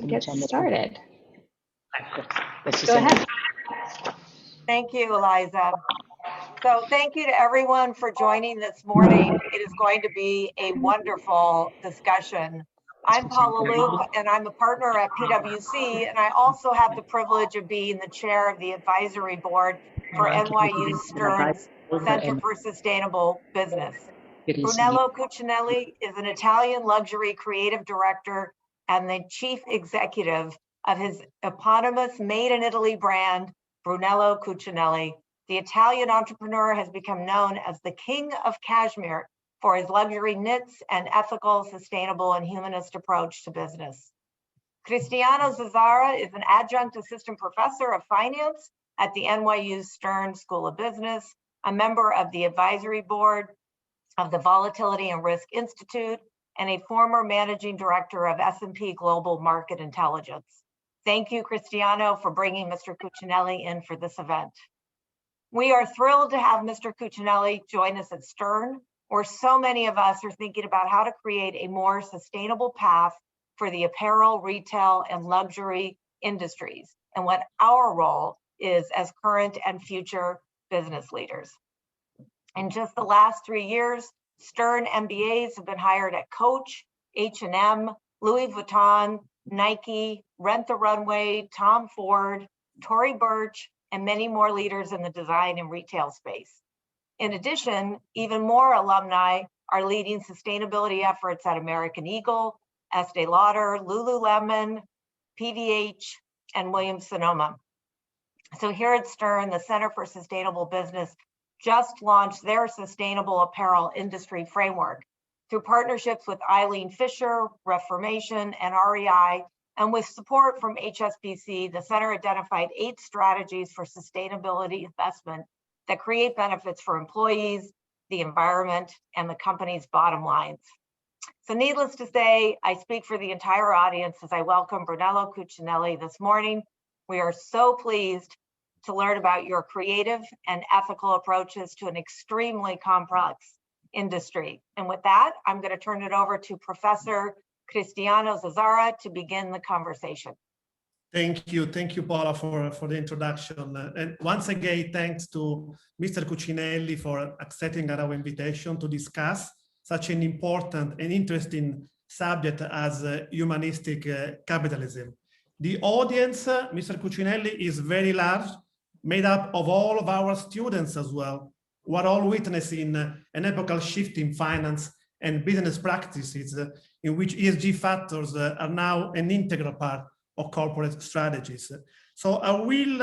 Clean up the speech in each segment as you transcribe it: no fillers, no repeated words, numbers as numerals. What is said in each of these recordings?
get started. Go ahead. Thank you, Eliza. So thank you to everyone for joining this morning. It is going to be a wonderful discussion. I'm Paula Luke, and I'm a partner at PwC, and I also have the privilege of being the chair of the advisory board for NYU Stern's Center for Sustainable Business. Brunello Cucinelli is an Italian luxury creative director and the chief executive of his eponymous Made in Italy brand, Brunello Cucinelli. The Italian entrepreneur has become known as the king of cashmere for his luxury knits and ethical, sustainable, and humanist approach to business. Cristiano Zazzara is an adjunct assistant professor of finance at the NYU Stern School of Business, a member of the advisory board of the Volatility and Risk Institute, and a former managing director of S&P Global Market Intelligence. Thank you, Cristiano, for bringing Mr. Cucinelli in for this event. We are thrilled to have Mr. Cucinelli join us at Stern, where so many of us are thinking about how to create a more sustainable path for the apparel, retail, and luxury industries, and what our role is as current and future business leaders. In just the last 3 years, Stern MBAs have been hired at Coach, H&M, Louis Vuitton, Nike, Rent the Runway, Tom Ford, Tory Burch, and many more leaders in the design and retail space. In addition, even more alumni are leading sustainability efforts at American Eagle, Estee Lauder, Lululemon, PVH, and Williams-Sonoma. So here at Stern, the Center for Sustainable Business just launched their sustainable apparel industry framework through partnerships with Eileen Fisher, Reformation, and REI. And with support from HSBC, the center identified 8 strategies for sustainability investment that create benefits for employees, the environment, and the company's bottom lines. So needless to say, I speak for the entire audience as I welcome Brunello Cucinelli this morning. We are so pleased to learn about your creative and ethical approaches to an extremely complex industry. And with that, I'm going to turn it over to Professor Cristiano Zazzara to begin the conversation. Thank you, Paula, for the introduction. And once again, thanks to Mr. Cucinelli for accepting our invitation to discuss such an important and interesting subject as humanistic capitalism. The audience, Mr. Cucinelli, is very large, made up of all of our students as well, who are all witnessing an epochal shift in finance and business practices in which ESG factors are now an integral part of corporate strategies. So I will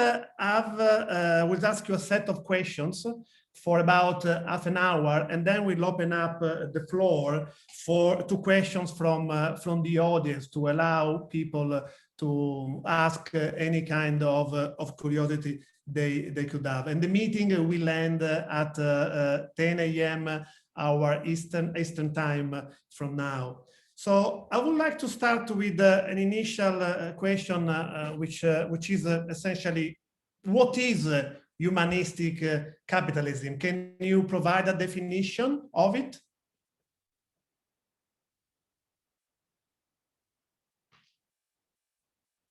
will ask you a set of questions for about half an hour, and then we'll open up the floor for 2 questions from the audience to allow people to ask any kind of curiosity they could have. And the meeting will end at 10 a.m. our Eastern time from now. So I would like to start with an initial question, which is essentially, what is humanistic capitalism? Can you provide a definition of it?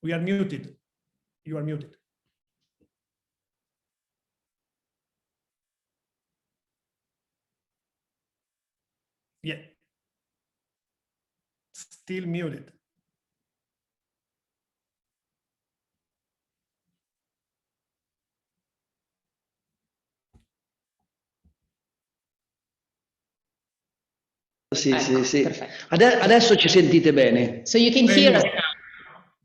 We are muted. You are muted. Yeah. Still muted. Sì. Adesso ci sentite bene? So you can hear us now.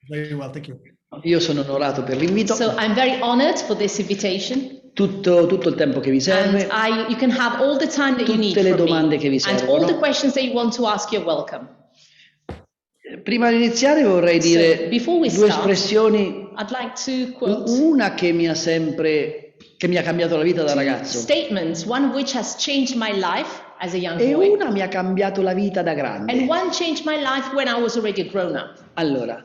Very well, thank you. Io sono onorato per l'invito. So I'm very honored for this invitation. Tutto il tempo che vi serve. And you can have all the time that you need Tutte le from domande me. che vi And servono. all the questions that you want to ask, you're welcome. Prima di iniziare vorrei dire before we 2 start, espressioni. I'd like to quote Una che mi ha cambiato la vita da 2 ragazzo. statements, one of which has changed my life as a young E boy, una mi ha cambiato la vita da grande. and one changed my life when I was already a grown-up. Allora,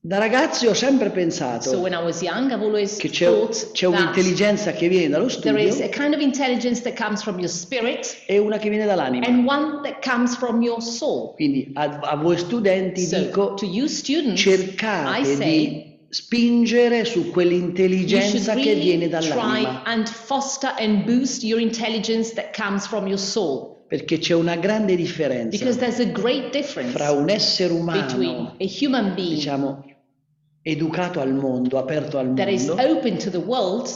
Da ragazzi ho sempre So pensato when I was young, I've always che thought c'è that un'intelligenza che viene dallo there is a studio kind of intelligence that comes from your spirit e una che viene dall'anima. and one that comes from your soul. Quindi a voi studenti So dico, to you students, I cercate say di spingere su you should quell'intelligenza che viene really try dall'anima, and foster and boost your intelligence that comes from your soul. perché c'è una grande differenza Because there's a great difference fra un essere between umano, a human being diciamo, educato al mondo, aperto al that is mondo, open to the world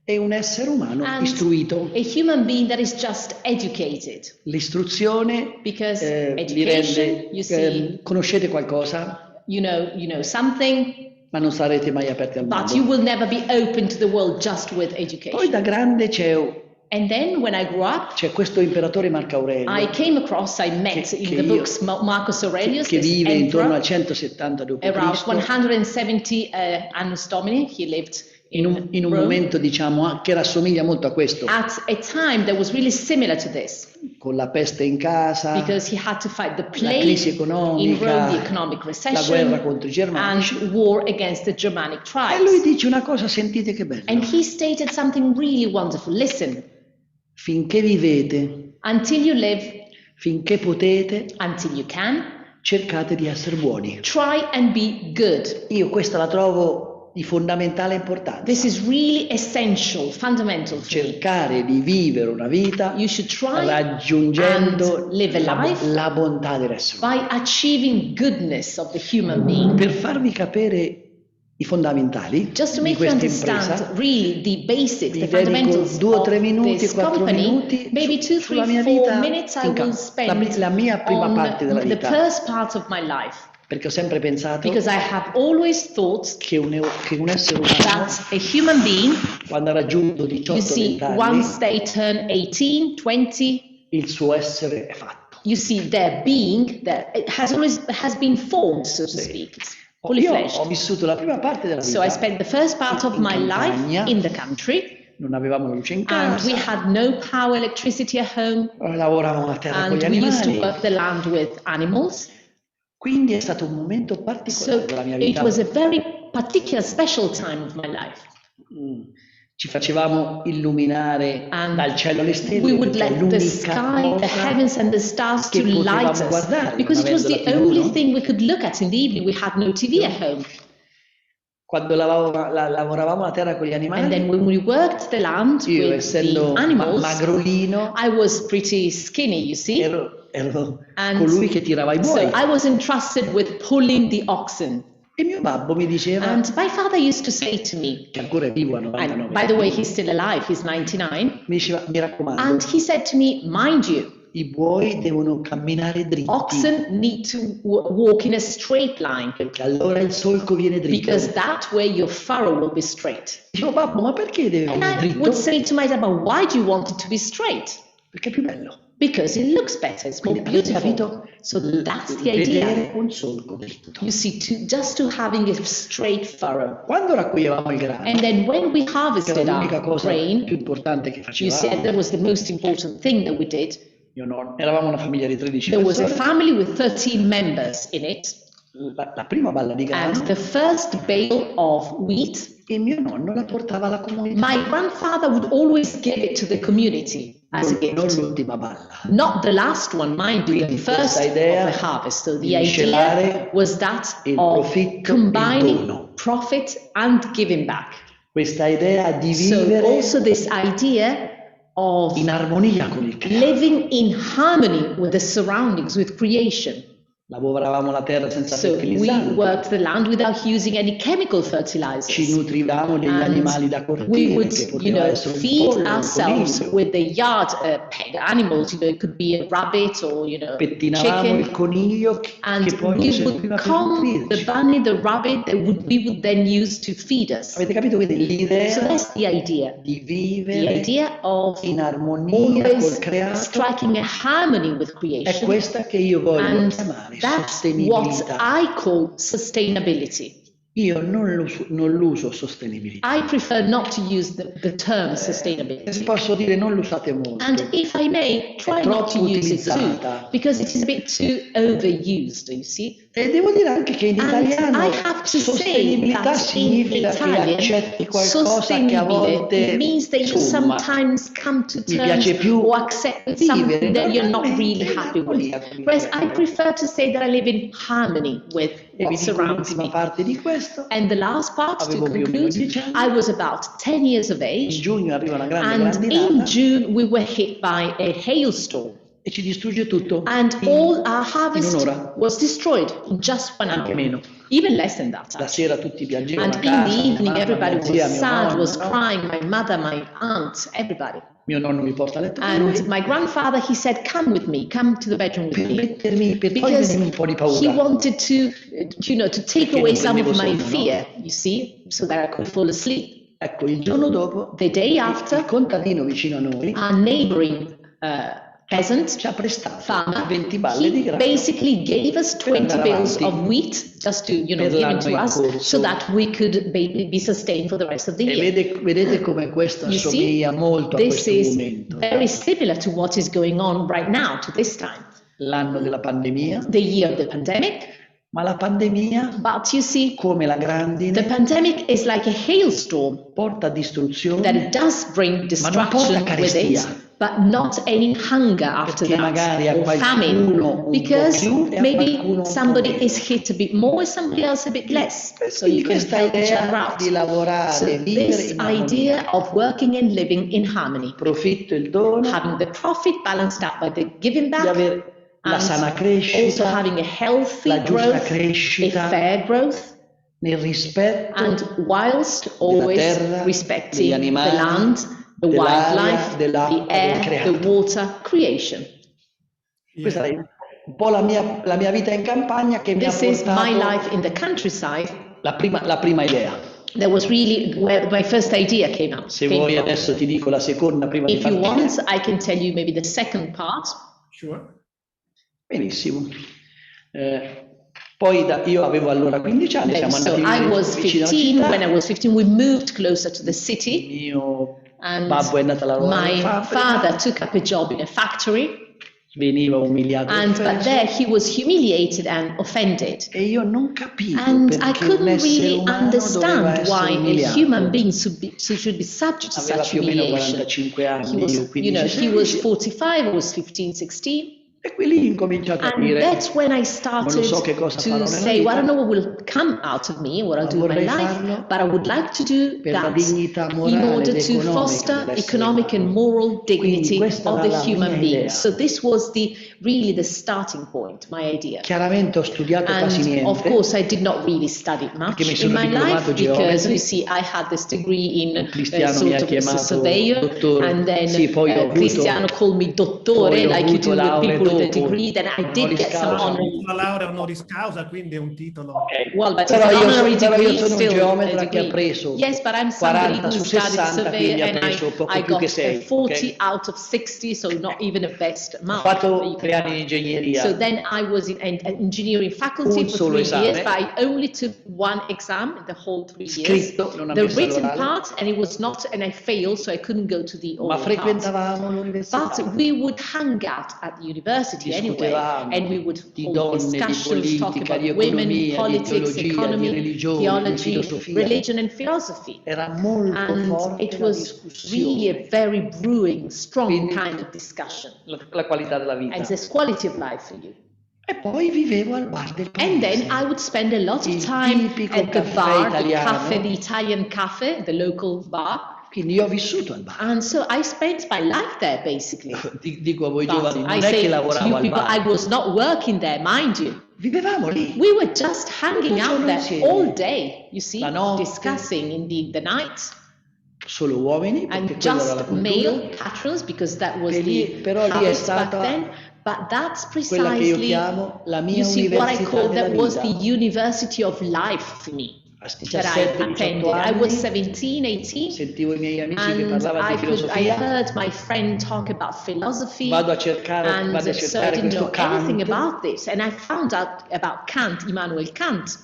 e un essere umano and istruito. a human being that is just educated. L'istruzione Because vi education, rende, you see, conoscete qualcosa, you know something, ma non sarete mai aperti al but you mondo. will never be open to the world just with Poi education. da grande c'è And then when I grew up, questo imperatore Marco I Aurelio I met Che in the io- books Marcus Aurelius, che this vive intorno al emperor, 170 d.C. around 170 Annus Domini, he lived in un Rome. momento diciamo che rassomiglia molto a questo, At a time that was really similar to this, con la peste in casa, because he had to fight the la plague crisi in economica, Rome, the economic la recession, guerra contro i germanici. and war against the Germanic E lui tribes. dice una cosa, sentite che bello, And he stated something really wonderful. Listen, finché vivete, until you live, finché potete, until you can, cercate di essere buoni. try and be good. Io questa la trovo di fondamentale importanza. This is really essential, fundamental for me. Cercare di vivere una vita You should try raggiungendo and live a life la bontà dell'essere umano. by achieving goodness of the human being. Per farvi capire i fondamentali Just to di make you questa understand impresa, really the basics, vi the dedico fundamentals 2 o 3 of minuti, this 4 company, minuti maybe 2, sulla 3, mia 4 vita, minutes I in will campo. spend la mia prima on parte della the vita, first part of my life, perché ho sempre pensato because I have always thought che un essere umano, that a human being, quando ha raggiunto you see, 18-20 anni, once they turn 18, 20, il suo essere è fatto. you see their being that it has been formed, so to Sì. speak, it's fully Io ho fledged. vissuto la prima parte della So I vita, spent the first part of in my life campagna, in the country, non avevamo luce in and casa, we had no power, electricity at home, lavoravamo la terra con and gli we used to animali, work the land with animals. quindi è stato un momento particolare So della mia it vita. was a very particular, special time of my life. Ci facevamo illuminare And dal cielo le stelle, we would perché è let the l'unica sky, the cosa heavens and the stars che to light potevamo us, guardare, because non it was avendo the la TV, only no? thing we could look at in the evening. We had no TV at home. Quando lavoravamo la terra con gli animali, And then when we worked the land io with essendo the animals, magrolino, I was pretty skinny, you see. ero And colui che tirava i buoi. so I was entrusted with pulling the oxen. E mio babbo mi diceva, And my father used to say to me, che ancora è vivo a 99 and by the way, he's still alive, he's 99, mi diceva, mi raccomando, and he said to me, mind you, i buoi devono camminare dritti, oxen need to walk in a straight line, perché allora il solco viene dritto. because that way your furrow will be straight. Dicevo, babbo, ma perché deve And venire I dritto? would say to myself, but why do you want it to be straight? Perché è più bello. Because it looks better, it's more Quindi avete beautiful. capito? So that's the idea. Vedere un solco dritto. You see, just to having a straight furrow. Quando raccoglievamo il grano, And then when we che harvested era l'unica our cosa grain, più importante che you said facevamo, that was the most important thing that we did. mio nonno, eravamo una famiglia di 13 There was a persone, family with 13 members in it, la prima balla di grano, and the first bale of wheat, e mio nonno la portava alla comunità, my grandfather would always give it to the community as a non gift. l'ultima balla. Not the last one, mind you, the Quindi first questa idea of the harvest. So di the idea miscelare was that il of profitto e il combining dono. profit and giving back. Questa idea di So vivere also this idea of in armonia con il creato. living in harmony with the surroundings, with creation. Lavoravamo la terra senza So we fertilizzanti, worked the land without using any chemical ci fertilizers. nutrivamo degli And animali da we cortile, would, che poteva essere un feed pollo, un ourselves coniglio. with the yard pet animals. It could be a rabbit or Pettinavamo il chicken. coniglio And che poi we ci would serviva per comb the nutrirci. bunny, the rabbit that we would then use to feed us. Avete capito? Quindi So l'idea that's the idea. di The vivere idea of in armonia col always creato striking a harmony with è creation. questa che io voglio And chiamare that's sostenibilità. what I call sustainability. Io non l'uso sostenibilità. I prefer not to use the term Se sustainability. posso dire, non l'usate molto. And if I may, try not to troppo use it too, utilizzata. because it is a bit too overused, you see. E devo dire anche che in And italiano I have to say sostenibilità that in significa che Italian, accetti qualcosa che a sostenibile volte, means that you insomma, sometimes come to mi terms piace più or accept with vivere something that you're not normalmente really in happy with. armonia con il Whereas I resto. prefer to say that I live in harmony with E what vi dico surrounds l'ultima me. parte di questo. And the last part, to Avevo più o meno conclude, 10 anni. I was about 10 years of In age, giugno arriva una grande and grandinata in June we were hit by a hailstorm, e ci distrugge tutto and in, all our in harvest un'ora, was destroyed in just 1 anche hour, meno. even less than that. La sera tutti piangevano And a in casa, the mia evening, mamma, everybody mia zia, was mio sad, nonno, was no? crying, my mother, my aunt, everybody. Mio nonno mi porta a letto con And lui my grandfather, he said, come with me, come to the bedroom with per me. per Because togliermi un po' di he paura. wanted to, to take Perché away non some of prendevo my sonno, no? fear, you see, so that I could fall asleep. Ecco, il giorno dopo, The day il after, contadino vicino a noi our neighboring peasant ci ha prestato farmer, 20 balle di he grano basically gave us 20 andare bills avanti of wheat just to, per give it l'anno to in us corso. so that we could be sustained for the rest of the E year. vedete come questo You see, assomiglia molto a this questo is momento. very similar to what is going on right now, to this time, L'anno della pandemia, the year of the pandemic. ma la pandemia, But you see, come la the grandine, pandemic is like a hailstorm porta distruzione, that it does bring destruction porta with it, carestia. but not any hunger after Perché magari a that, or qualcuno famine, un po' because più e a maybe qualcuno un po' somebody meno. is hit a bit more, somebody else a bit less, so Quindi you can questa help each other idea out. di lavorare, So vivere this in armonia, idea of working and living in harmony, profitto il dono, having the profit balanced out by the giving di back, avere la and sana also crescita, having a healthy la giusta growth, a crescita, fair growth, nel rispetto and whilst della always terra, respecting degli animali, the land, the dell'aria, wildlife, dell'acqua, the del air, creato. the water, creation. Questa è un po' la mia vita in campagna che mi ha This is my portato life in the countryside. la prima idea. That was really where my first idea came Se from. vuoi adesso ti dico la seconda prima di If you partire. want, I can tell you maybe the second part. Sure. Benissimo. Poi io avevo allora 15 anni, siamo So andati I was vicino alla 15. città. When I was 15, we moved closer to the city. Il mio And babbo è andato a lavorare in my fabbrica, father took up a job in a factory, veniva umiliato e but offeso, there he was humiliated and offended. e io non capivo And I perché un couldn't essere really umano doveva understand essere why a umiliato. human being should be subject to Aveva such più o meno humiliation. 45 anni, He was, io 15, he was 16, 45, I was 15, 16. e qui lì incomincio a And capire, that's when I non started lo so che cosa farò to nella say, well, I vita, don't know what will come out of me, what I'll ma do in my vorrei life, farlo but I would like to do per la that dignità in morale order ed to economica foster dell'essere economic and umano. moral dignity questa of era the la human mia being. idea. So this was really the starting point, my idea. Chiaramente ho studiato quasi And niente, of course, I did not really study much Perché mi in sono my diplomato life because geometri. you see, I had this degree in Cristiano mi ha sort of a chiamato surveyor, dottore. and then Sì, poi ho avuto- Cristiano called me dottore, poi ho like you avuto do with lauree people with a dopo, degree. Then I did honoris get some causa. honor. Una laurea honoris causa, quindi è un titolo. Well, but Però it's an io honorary sono degree, un still a geometra che ha degree. preso Yes, but I'm somebody 40 who su studied 60, survey quindi ha and preso poco I più che got 6. a 40 out of 60, so not even a best Ho mark. fatto 3 anni di ingegneria, So then I was in an engineering faculty Un for solo 3 years, esame. but I only took one exam in the whole 3 years. scritto, non The avessi written orale, part, and it was not, and I failed, so I couldn't go to the ma oral part. frequentavamo l'università. But we would hang out at the university anyway, Discutevamo and we would di hold donne, di discussions, talk politica, about di women, economia, di politics, teologia, di economy, religione, di theology, filosofia. religion, and philosophy. Era molto And forte it la was really a discussione, very brewing, strong Quindi- kind of discussion. la qualità della vita. And it's quality of life for you. E poi vivevo al bar del And paese. then I would spend a lot of Il time tipico at the caffè bar, the italiano. cafe, the Italian cafe, the local bar. Quindi io ho vissuto al bar. And so I spent my life there basically. Dico a voi But giovani, I non è say che to lavoravo you al people, I bar, was not working there, mind you. vivevamo lì. We were just hanging out Solo there insieme. all day, you see, La notte. discussing in the night, Solo uomini, perché and quella era la just cultura. male patrons, because that was E lì- the però lì è habit back stata then. But that's quella che io precisely, chiamo la mia you see, what I università call della that was vita. the university of life for me. A That I 17-18 attended. I was anni 17, 18, sentivo i miei amici che and parlavano di I filosofia, heard my friend talk about philosophy. vado a cercare And so I didn't questo know anything Kant, about this. And I found out about Kant, Immanuel Kant.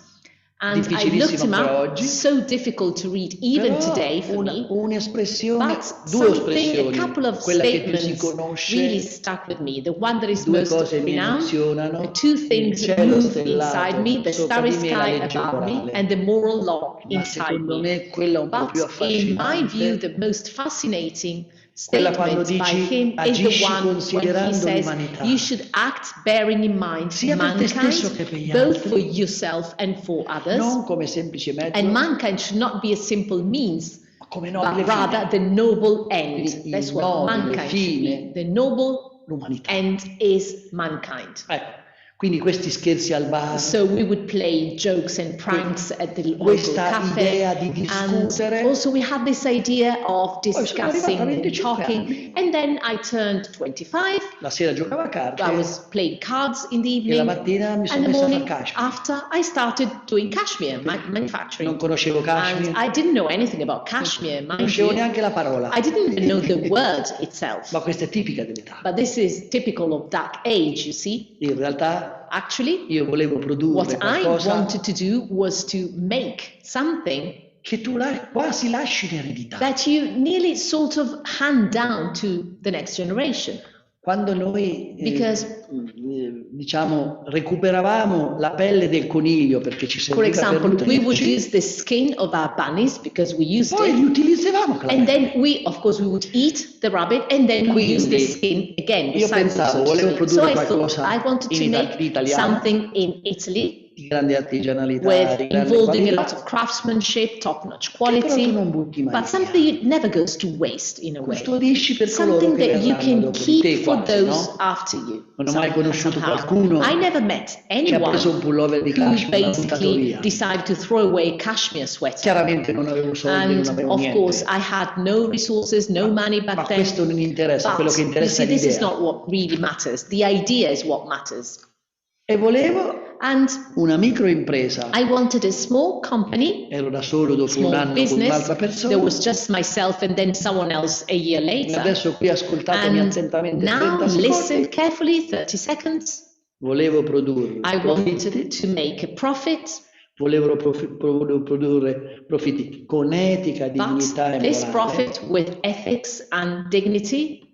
And I looked difficilissimo him per up, oggi, so difficult to read even però today for me. un'espressione, But due something, a espressioni, couple of quella che più si statements really conosce, stuck with me. The one that is due most cose mi renowned, emozionano, the two il things that cielo move inside stellato me, the sopra starry di me, la sky legge above me, morale. and the moral law Ma inside secondo me. me quella un po' più But in my view, affascinante, the most fascinating quella quando statement by dici him is the agisci one when he considerando says l'umanità, you should act bearing in mind sia per te stesso che per mankind, gli both altri, for yourself and for others. non come semplice mezzo, And mankind should not be a simple means, ma come nobile but rather fine, the noble end. Quindi That's il what nobile mankind should fine, be. The noble l'umanità. end is mankind. Ecco, quindi questi scherzi al bar, So we would play jokes and pranks at the local questa cafe. idea di discutere. And also we had this idea of Poi sono discussing arrivata a and 25 talking. anni. And then I turned 25. La sera giocavo a carte I was playing cards in the e la evening. mattina mi sono And the messa a fare morning cashmere. after, I started doing cashmere, manufacturing. Non conoscevo cashmere, And I didn't know anything about cashmere, non mind conoscevo you. neanche la parola, I didn't even know the word itself. ma questa è tipica dell'età. But this is typical of that age, you see. In realtà Actually, io volevo produrre what I qualcosa wanted to do was to make something che tu quasi lasci in eredità. that you nearly sort of hand down to the next generation. Quando noi Because, diciamo recuperavamo la pelle del coniglio perché ci for serviva per example, we would nutrirci, use the skin of our bunnies because we used poi it. riutilizzavamo quella And pelle. then we, of course, we would eat the rabbit and then we use the Quindi, skin again. io recycle, pensavo, so to volevo speak. produrre So I qualcosa thought I wanted to in make italiano, something in Italy di grande artigianalità, with di grande involving a qualità, lot of craftsmanship, top-notch che però tu quality, non butti mai but something via. that never goes to waste in a way. Custodisci per coloro Something che that you verranno can dopo di keep te for quasi, those no? after you. Non ho mai conosciuto Somehow. qualcuno I never met che ha anyone preso un pullover di who cashmere e l'ha buttato basically via. decided to throw away a cashmere sweater. Chiaramente non avevo soldi, non And avevo of niente. course, I had no resources, no money Ma back then. questo non interessa, quello But che you interessa see, è this is l'idea. not what really matters. The idea is what matters. E volevo And una microimpresa. I wanted a small company, Ero da solo dopo un small anno con business. un'altra There persona. was just myself and then someone else a year E later. adesso qui ascoltatemi And attentamente now 30 listen secondi. carefully, 30 seconds. Volevo produrre I profitti, wanted to make a profit, volevo produrre profitti con etica, dignità but e this morale. profit with ethics and dignity.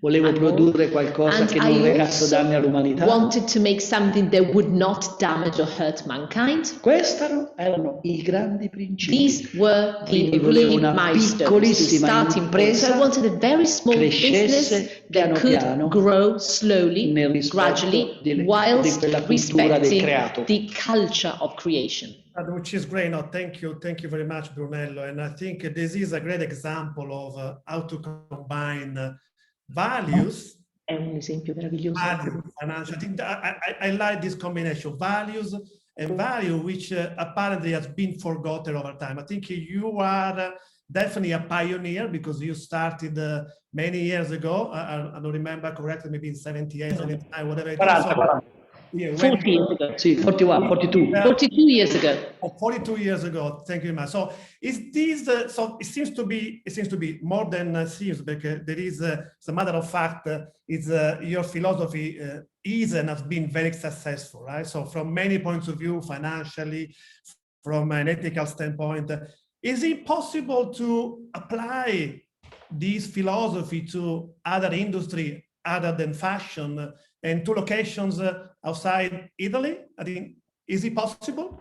Volevo and produrre qualcosa And che non I recasse also danni all'umanità. wanted to make something that would not damage or hurt mankind. Questi erano i grandi principi. These were the Quindi volevo really una milestones, the piccolissima starting point. So I impresa wanted a very small business crescesse piano that could piano grow slowly, nel rispetto gradually, di whilst quella cultura del respecting creato. the culture of creation. Which is great. No, thank you very much, Brunello. And I think this is a great example of how to combine values. È un esempio meraviglioso. Values, financial. I think I like this combination, values and value, which apparently has been forgotten over time. I think you are definitely a pioneer because you started many years ago. I don't remember correctly, maybe in 78, 79, whatever it is. 40. Yeah, 40 years ago. Sì, 41, 42. 42 years ago. 42 years ago. Thank you very much. So is this? So it seems to be more than seems, because there is, as a matter of fact, is your philosophy is and has been very successful, right? So from many points of view, financially, from an ethical standpoint, is it possible to apply this philosophy to other industry other than fashion and to locations outside Italy? I think, is it possible?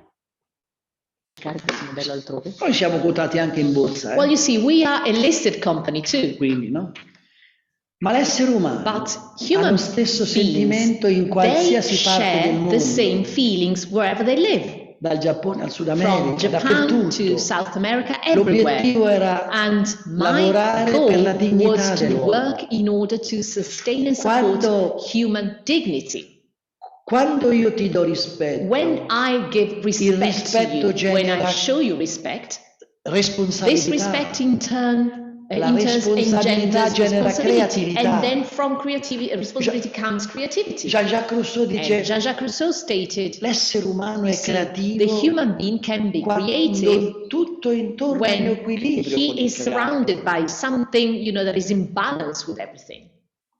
Poi siamo quotati anche in borsa, Well, you see, we are a listed company too. quindi, no? Ma l'essere umano But ha human lo stesso beings, sentimento in they qualsiasi parte del share mondo, the same feelings wherever they live. dal Giappone al Sud From America, Japan to dappertutto. South America, everywhere. L'obiettivo era And my lavorare per la goal dignità was to dell'uomo. work in order to sustain and support human dignity. Quando io ti do rispetto, When I give respect to rispetto you, when I genera show you respect, this responsabilità, respect in turn La enters, responsabilità engenders genera responsibility, creatività. and then from creativity, responsibility comes creativity. Jean-Jacques Rousseau And dice Jean-Jacques Rousseau stated, l'essere umano è see, creativo the human being can be creative quando tutto intorno è in when equilibrio con he il is creato. surrounded by something, you know, that is in balance with everything.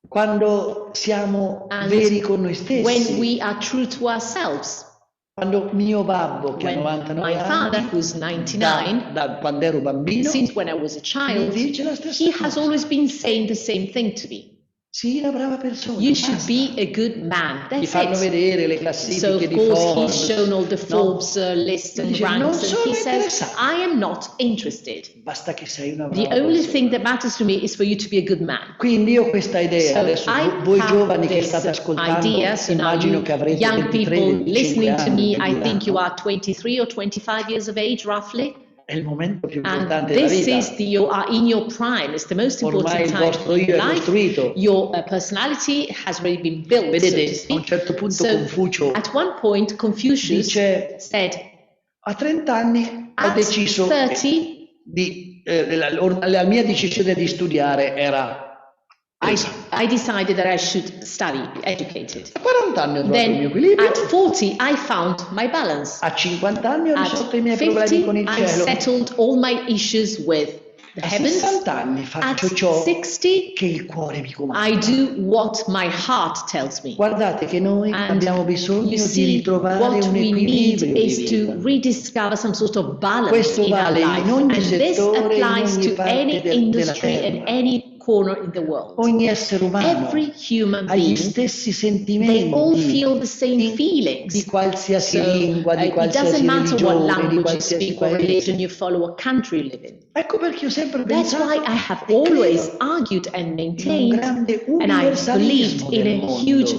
Quando siamo And veri con noi when stessi, we are true to ourselves. Quando mio babbo, che ha When 99 my father, anni, who's 99, da quando ero bambino, since when I was a mi child, dice la stessa he has cosa. always been saying the same thing to me. Sii una brava persona, You should basta. be a good man. Ti That's fanno it. vedere le So classifiche of di course Forbes. he's shown all the Forbes list and Dice, non ranks, and sono he says, interessato. I am not interested. Basta che sei una The brava only persona. thing that matters to me is for you to be a good man. Quindi io ho questa idea, So adesso I voi have giovani che this state ascoltando, idea, so now immagino you che avrete young 23, people 25 listening to anni, me, vi I think you diranno, are 23 or 25 years of age roughly. è il momento più And importante della this vita. is you are in your prime. It's the most Ormai important il time vostro in io your è life. costruito. Your personality has already been built, so to Vedete, a un speak. certo punto So Confucio at one point, Confucius dice, said, a 30 anni ho at deciso 30, la mia decisione di studiare era I decided that I should study, be educated. a 40 anni ho trovato il mio Then equilibrio, at 40, I found my balance. a 50 anni ho At risolto i miei problemi 50, con il I cielo, settled all my issues with the a heavens. 60 anni At faccio ciò 60, che il cuore mi comanda. I do what my heart tells me. Guardate che noi And abbiamo bisogno you di see, ritrovare what un we need equilibrio is di to vita. rediscover some sort of balance Questo in our vale in life. ogni And this settore, in applies ogni to parte any della industry terra. and any corner in the world. Ogni essere umano Every human ha gli being, stessi they sentimenti all feel the same di feelings. qualsiasi So, lingua, di it qualsiasi doesn't matter what religione, di language you qualsiasi speak or paese. religion you follow, what country you live in. Ecco perché ho sempre That's pensato why I have e always credo argued and in un maintained, grande and I universalismo believed in del a mondo. huge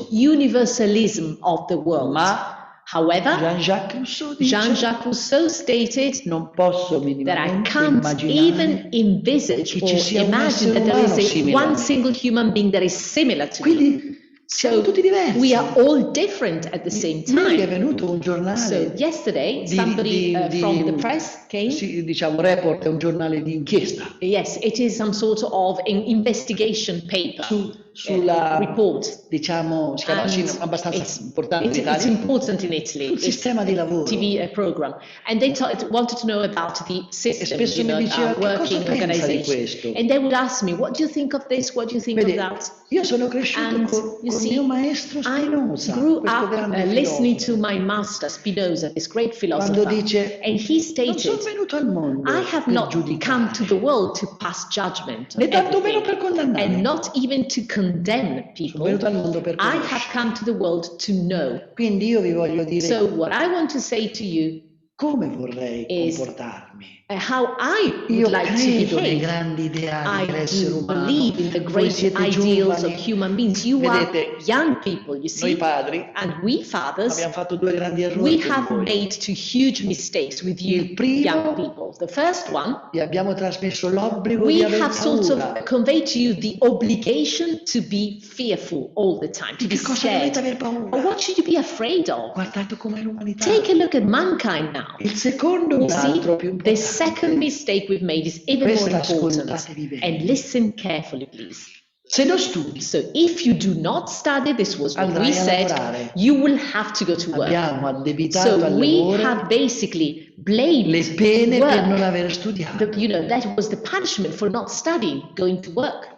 universalism of the world. Ma However, Jean-Jacques Rousseau dice Jean-Jacques Rousseau stated non posso that I minimamente can't even immaginare envisage che ci or sia un imagine essere that there is umano simile a one me. single human being that is similar to me. Quindi siamo So tutti diversi. we are all different at the same Ieri è time. venuto un giornale So yesterday, somebody from the press came. sì, diciamo Report è un giornale di inchiesta Yes, it is some sort of an investigation paper, sulla report. diciamo si chiama And abbastanza importante in it's Italia important in Italy. sul It's sistema di a lavoro. TV program, and they wanted to know about the system, spesso you know, mi diceva, our "Che cosa working pensa di organization." questo? And they would ask me, "What do you think of this? What do you think Vede, of that?" io sono cresciuto And con you see, mio maestro I Spinoza, grew questo up grande listening to filosofo, my master Spinoza, this great quando philosopher, dice and he non sono stated, venuto al mondo "I have per not giudicare, come to the world to pass judgment on né tantomeno everything, per condannare, and not even to condemn sono people. venuto al mondo per I have conoscere. come to the world to know." Quindi io vi voglio dire So what I want to say to you come vorrei is comportarmi. how I Io would like to credo nei behave. grandi ideali I dell'essere do umano. believe in the Voi great siete ideals giovani. of human beings. You Vedete, are young people, you Noi see, padri and we fathers, abbiamo fatto due grandi errori we con have voi. made two huge mistakes with you Il primo, young people. The first one, Vi abbiamo trasmesso l'obbligo we di aver have sort paura. of conveyed to you the obligation to be fearful all the time, to Di be che cosa dovete scared. aver Or paura? what should you be afraid of? Guardate com'è l'umanità. Take a look at mankind now. Il secondo, You un altro see, più the importante. second mistake we've made is even more Questa important. ascoltatevi bene. And listen carefully, please. Se non studi, So if you do not study, this was what Andrai we a said, lavorare. you will have to go to work. abbiamo addebitato So al we lavoro have basically blamed le pene per non work. aver studiato. You know, that was the punishment for not studying, going to work.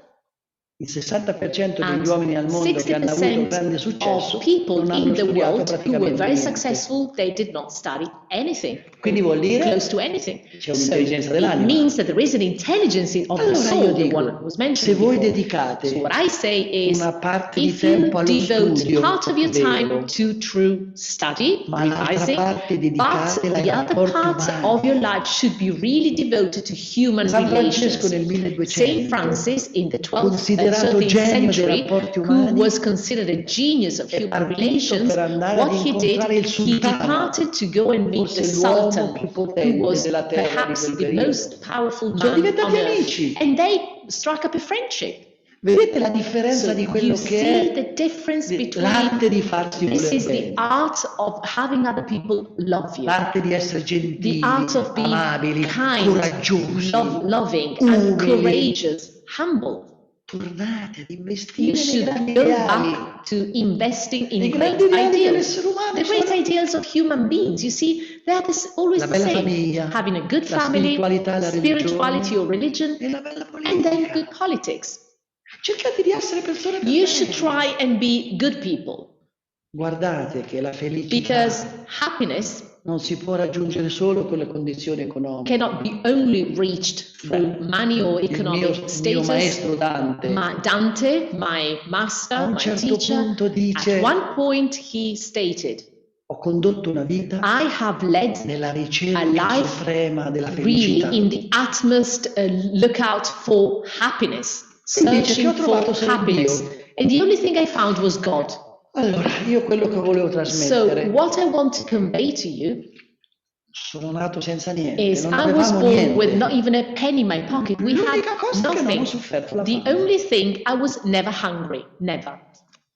Il 60% And degli uomini al mondo che hanno avuto 60% grande successo of people non hanno in the studiato world who were praticamente very niente. successful, they did not study anything, Quindi vuol dire close to anything. c'è So un'intelligenza it dell'anima. means that there is an intelligence of the Allora io soul, the dico, one was se mentioned voi before. dedicate So what I say is, una parte di if you tempo allo devote studio, part of your time vero, to true study, ma l'altra revising, parte but dedicatela ai the other rapporti part umani. of your life should be really devoted to human San Francesco relations. nel Saint 1200, Francis in the 12th, considerato 13th genio dei century, rapporti who umani, was considered a genius of è human partito relations, per andare what ad he did, incontrare il he sultano, departed to go and meet forse the l'uomo Sultan, più who potente was della terra di perhaps quel the periodo. most powerful Sono man diventati on earth. amici. And they struck up a friendship. Vedete la differenza So di you quello che see è the difference between, l'arte di farsi this voler is the bene, art of having other people love you. l'arte di essere The gentili, art of being amabili, kind, coraggiosi. loving, umili. and courageous, humble. Tornate ad You investire nei should grandi go ideali, back to investing nei in great grandi ideali ideals. dell'essere umano. The great sono ideals of human beings, you see, that is always la the bella same. famiglia, Having a good la family, spiritualità, la spirituality or religione religion, e la bella and then politica. good politics. Cercate di essere persone You should perfette. try and be good people. Guardate che la felicità because happiness non si può raggiungere solo con le condizioni economiche. cannot be only reached through money or Il economic mio status. maestro Dante Dante, my a master, un my certo teacher, punto dice: at one point he stated, ho condotto una vita I have led nella a ricerca life suprema della felicità. really in the utmost lookout for happiness, Quindi dice che ho searching for trovato solo happiness. Dio. And the only thing I found was God. Allora, io quello che volevo So trasmettere, what I want to convey to you sono nato senza niente, is non I was avevamo born with niente. not even a penny in my pocket. We had L'unica cosa che non ho nothing. sofferto la The fame. only thing, I was never hungry, never,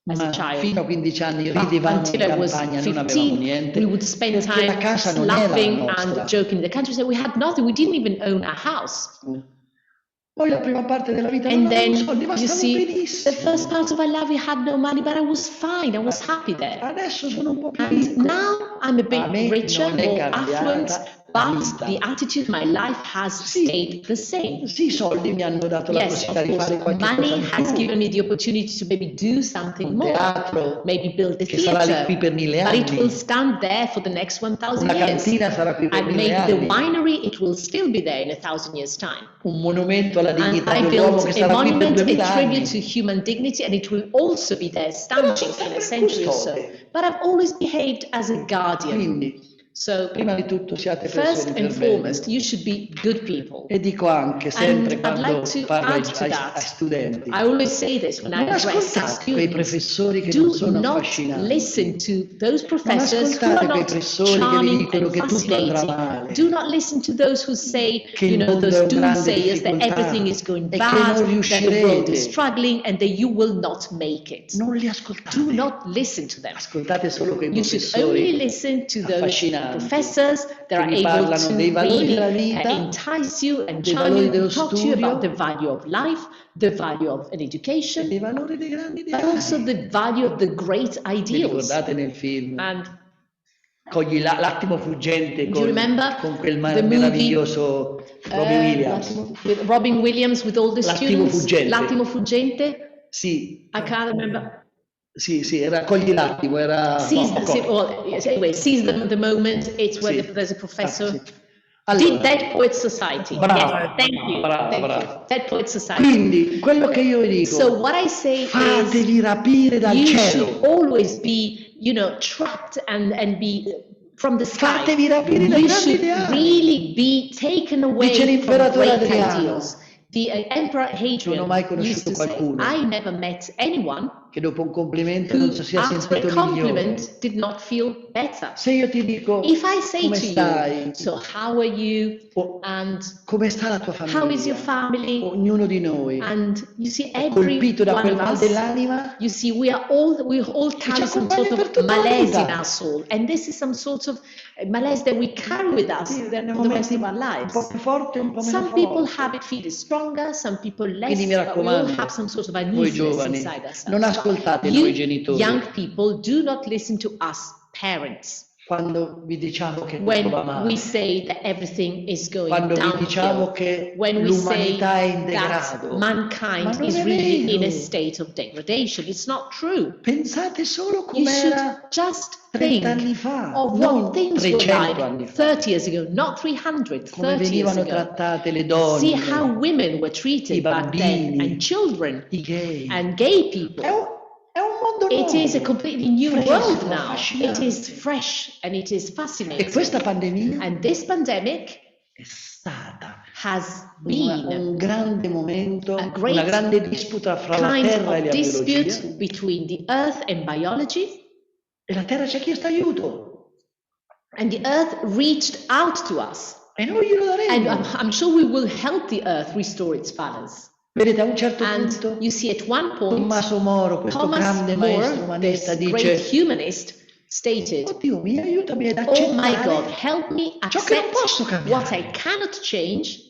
as a Ma child. fino a 15 anni But ridevamo in until I was campagna, non avevamo 15, niente, we would spend perché la time casa non era laughing la nostra. and joking in the countryside. We had nothing. We didn't even own a house. Poi la prima parte della vita non And avevamo then, soldi, ma you stavo see, the benissimo. first part of my life, we had no money, but I was fine. I was happy there. Adesso sono un po' più And ricco. now I'm a A me bit richer, non è more cambiata affluent, la but vita. the attitude, my life has Sì. stayed the same. Sì, i soldi mi hanno dato la Yes, possibilità of di fare course, qualche cosa money di has più. given me the opportunity to maybe do something Un more, teatro maybe build a che sarà lì qui theater, per 1000 but it will anni. stand there for the next 1,000 Una years. cantina sarà qui per And 1000 maybe the anni. winery, it will still be there in 1,000 years' time. Un monumento alla And dignità I dell'uomo built che a sarà qui per monument, 2000 a anni. tribute to human dignity, and it will also be there standing in a century or so. But I've always behaved as a guardian. Quindi, So, prima di tutto siate first persone and per bene. foremost, you should be good people. E dico anche sempre And I'd quando like to parlo add to ai that. studenti, I always say this when I non address ascoltate quei students. professori che non Do sono not affascinanti. listen to those professors who ascoltate are quei not professori che vi charming dicono and che tutto andrà fascinating. male, Do not listen to those who say, che il mondo those è in grande doomsayers that difficoltà everything is going e che bad, non that the world riuscirete. is struggling, and that you will not make it. Non li ascoltate. Do not listen to them. Ascoltate solo quei You should only professori listen to those affascinanti professors that are vi able parlano to dei valori really della vita, entice you and dei charm valori you, dello talk to you about studio, the value of life, the value of an e education, dei valori dei grandi but also ideali. the value of the great Vi ideals. ricordate nel film? And Cogli l'attimo fuggente do you remember con quel the movie, meraviglioso Robbie Williams. with Robin Williams with all the L'attimo students? fuggente. L'attimo fuggente? Sì, I can't remember. sì, era Cogli l'attimo, era... Seize no, the, well, yes, anyway, seize the moment. It's where Sì. there's a professor. Sì. Allora, Dead Poets Society. Bravo. Yes, thank you. Bravo, Thank bravo. you. Dead Poets Society. quindi quello che io vi So dico, what I say is, fatevi rapire dal you cielo. should always be, trapped and be from the sky. Fatevi rapire dai You grandi should ideali. really be taken away Dice from l'imperatore great Adriano. ideals. The Emperor Non ho mai Hadrian used conosciuto to say, qualcuno I never met anyone che dopo un complimento who, non si sia after a sentito migliore. compliment, did not feel better. Se io ti dico If I say come to stai, you, so how are you, o and come sta la tua famiglia, how is your family, ognuno di noi and you see è every colpito da one quel of mal us, dell'anima, you see we all carry some accompagna sort per of tutta la malaise vita. in our soul, and this is some sort of malaise that we carry with us Sì, for nei the rest momenti of our un lives. po' più forte, un po' meno Some people forte. have it feel stronger, some people less, Quindi mi but we all raccomando, have some sort of voi uneasiness giovani, inside ourselves. non ascoltate You noi genitori young people, do not listen to us parents quando vi diciamo che tutto when va male, we say that everything is going quando vi diciamo downhill, che when we say l'umanità è in that degrado. Ma mankind non is è really in a vero. state of degradation. It's not true. Pensate solo You should com'era just 30 anni think fa, of non what things were 300 anni like fa, 30 years ago, not 300, come 30 years venivano ago. trattate le donne, See how women were i treated back then, bambini, and children, i gay. and gay people. È un mondo It is a nuovo. completely new Fresco, world now. affascinante. It is fresh and it is E fascinating. questa pandemia And this pandemic è stata has been un grande momento, a great una grande disputa fra la kind terra e of la dispute biologia, between the earth and biology, e la terra ci ha chiesto aiuto and the earth reached out to us. e noi glielo And daremo. I'm sure we will help the earth restore its balance. Vedete, a un certo And punto you see, at one point, Tommaso Moro, questo Thomas grande maestro More, umanista, this dice: great humanist, stated, Oddio mio, aiutami ad "Oh my God, accettare help me ciò che non accept posso what I cambiare. cannot change,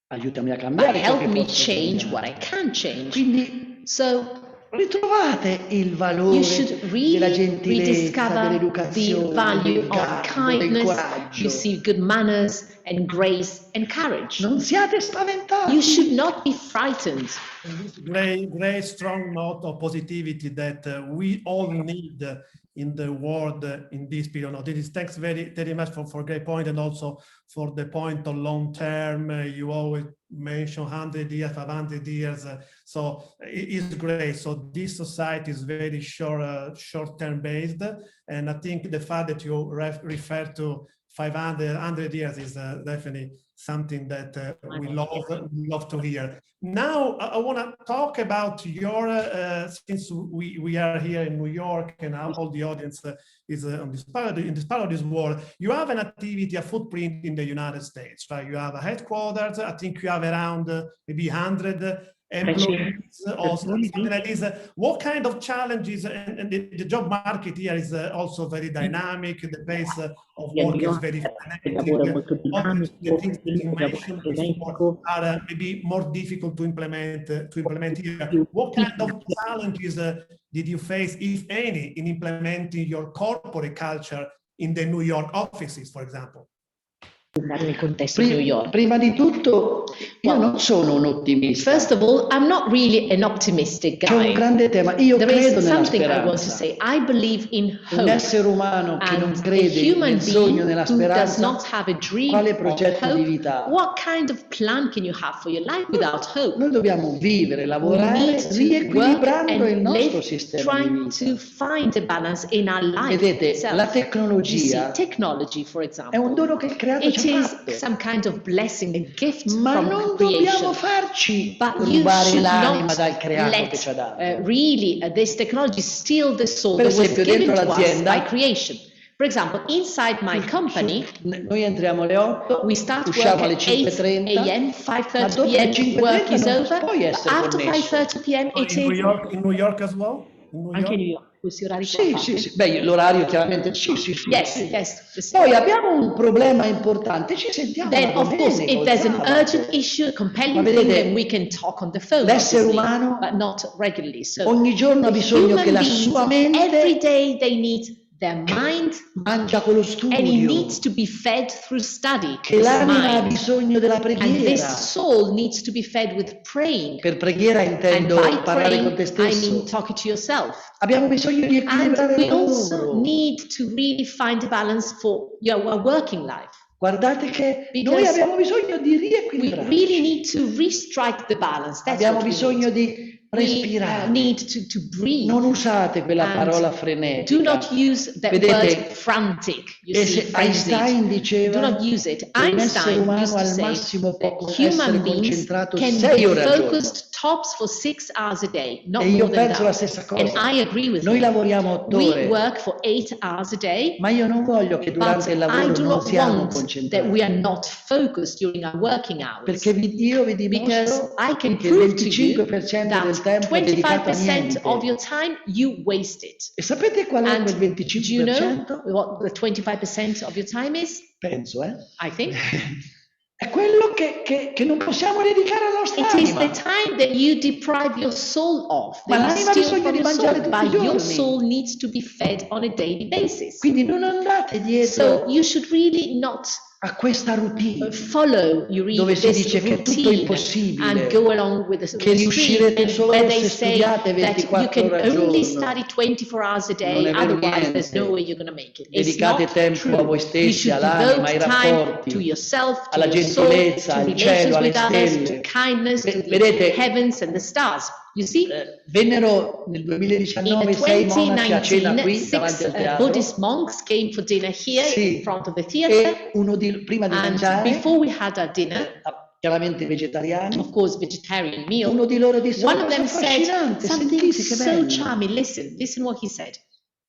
Aiutami a but cambiare ciò help che me posso change cambiare." what I can change." Quindi So ritrovate il valore you should della really gentilezza, rediscover the dell'educazione, value del of garbo, del kindness. coraggio. You see good manners and grace and courage. Non siate spaventati. You should not be frightened. This great strong note of positivity that we all need in the world in this period. Now, this is thanks very, very much for great point, and also for the point on long term. You always mention 100 years, 500 years. So it is great. So this society is very short-term based. And I think the fact that you refer to 500, 100 years is definitely something that we love to hear. Now, I want to talk about your, since we are here in New York and all the audience is on this part of this world, you have an activity, a footprint in the United States, right? You have a headquarters. I think you have around maybe 100 employees or something like this. What kind of challenges, and the job market here is also very dynamic, the pace of work is very frenetic. The things that you mentioned before are maybe more difficult to implement here. What kind of challenges did you face, if any, in implementing your corporate culture in the New York offices, for example? Nel contesto di New York. Prima di tutto, io non sono un ottimista. First of all, I'm not really an optimistic C'è un guy. grande tema. Io There credo is nella something I want to speranza. say. I believe in Un hope. essere umano che non And a crede human nel sogno, being nella who does speranza, not have a dream quale or progetto di hope, vita ha? what kind of plan can you have for your life without hope? Noi dobbiamo vivere, We lavorare, need to work riequilibrando il and nostro live, sistema di trying vita. to find a balance in our life Vedete, itself. la You see, tecnologia technology, for è un example, dono che il creatore it ci ha is fatto. some kind of blessing, a gift Ma from non creation. dobbiamo farci But you rubare should l'anima not dal creato che ci ha dato. let really this technology steal the soul Per that was esempio, given dentro to us l'azienda- by creation. For example, inside my company, Noi entriamo alle 8, we start work usciamo alle at 8 5:30, a.m., ma 5:30 dopo le p.m. 5:30 work is non over. puoi essere After connesso. 5:30 p.m. it In is New York as well? In New anche York? New York. Questi orari Sì, qua sì, fate? sì. Beh, l'orario chiaramente sì. Yes, sì. yes. Poi abbiamo un problema importante, ci sentiamo Then, la of course, domenica, if il there's an sabato. urgent issue, a compelling Ma thing, vedete, then we can talk on the phone, l'essere obviously, umano but not regularly. So ogni giorno ha the bisogno human che la beings, sua mente every day they need their mind, mangia con lo and it studio, needs to be fed through study. che This l'anima ha mind. bisogno della And this preghiera. soul needs to be fed with praying. Per preghiera And intendo by parlare praying, con te I stesso. mean talking to yourself. Abbiamo bisogno di equilibrare And we il also lavoro. need to really find a balance for your working life. Guardate che Because noi abbiamo bisogno di We riequilibrare. really need to restrike the balance. That's Abbiamo what we bisogno need. di We respirare. need to breathe. Non usate quella And parola Do frenetica. not use that Vedete, word frantic. You see, Einstein frenzied. diceva Do not use it. che un essere Einstein umano used to al say massimo può that essere human beings concentrato can 6 be ore al giorno. focused tops for 6 hours a day, not E io more than penso la that. stessa And cosa. I agree with Noi him. lavoriamo 8 We ore, work for 8 hours a day, ma io non voglio che but durante il I lavoro do non not siamo want that concentrati. we are not focused during our working hours. Perché io vi Because dimostro I can che il prove to you 25% del that tempo è dedicato a 25% of niente. your time you waste it. E sapete qual è And quel do you know 25%? what the 25% of your time is? Penso, I think È quello che non possiamo dedicare alla nostra it is the anima. time that you deprive your soul of, Ma that you l'anima ha steal bisogno from di your mangiare soul, tutti i but your giorni. soul needs to be fed on a daily basis. Quindi non andate dietro So you should really not a questa routine follow dove si this dice che è tutto routine impossibile, and go along with the che riuscirete stream, solo where they se say studiate that you 24 can ore al only giorno. study 24 hours a Non day, è vero otherwise there's niente. no way you're going to make it. It's Dedicate not tempo true. a voi You stessi, should all'anima, ai devote time rapporti, to yourself, to alla your soul, gentilezza, to al relations cielo, alle with others, to stelle. kindness, to the Vedete, heavens and the stars. You see? Vennero nel In 2019 6 monaci a cena 2019, qui davanti 6 al teatro. Buddhist monks came for dinner here Sì. in front of the theater. E prima di And mangiare, before we had our dinner, chiaramente vegetariani, of course, vegetarian meal, uno di loro disse: one "Oh, of them cosa said affascinante, something sentite che so bello. charming. Listen what he said.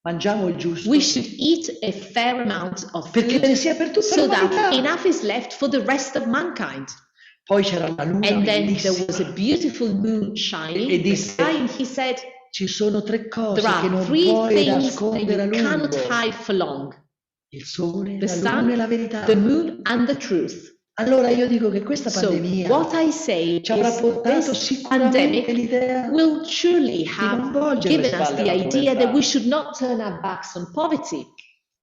Mangiamo il giusto We should eat a fair amount of perché food ne sia per tutta so that l'umanità." enough is left for the rest of mankind. Poi c'era una luna And then there bellissima. was a beautiful moon shining E in the disse, sky, and he said, Ci sono 3 cose there che are non 3 puoi things that nascondere a you cannot lungo: hide for long: il sole, the la luna sun, e la verità. the moon, and the truth. Allora io dico che questa So pandemia what I say ci avrà is portato this sicuramente pandemic l'idea will surely non have volgere le given us spalle the alla idea povertà. that we should not turn our backs on poverty.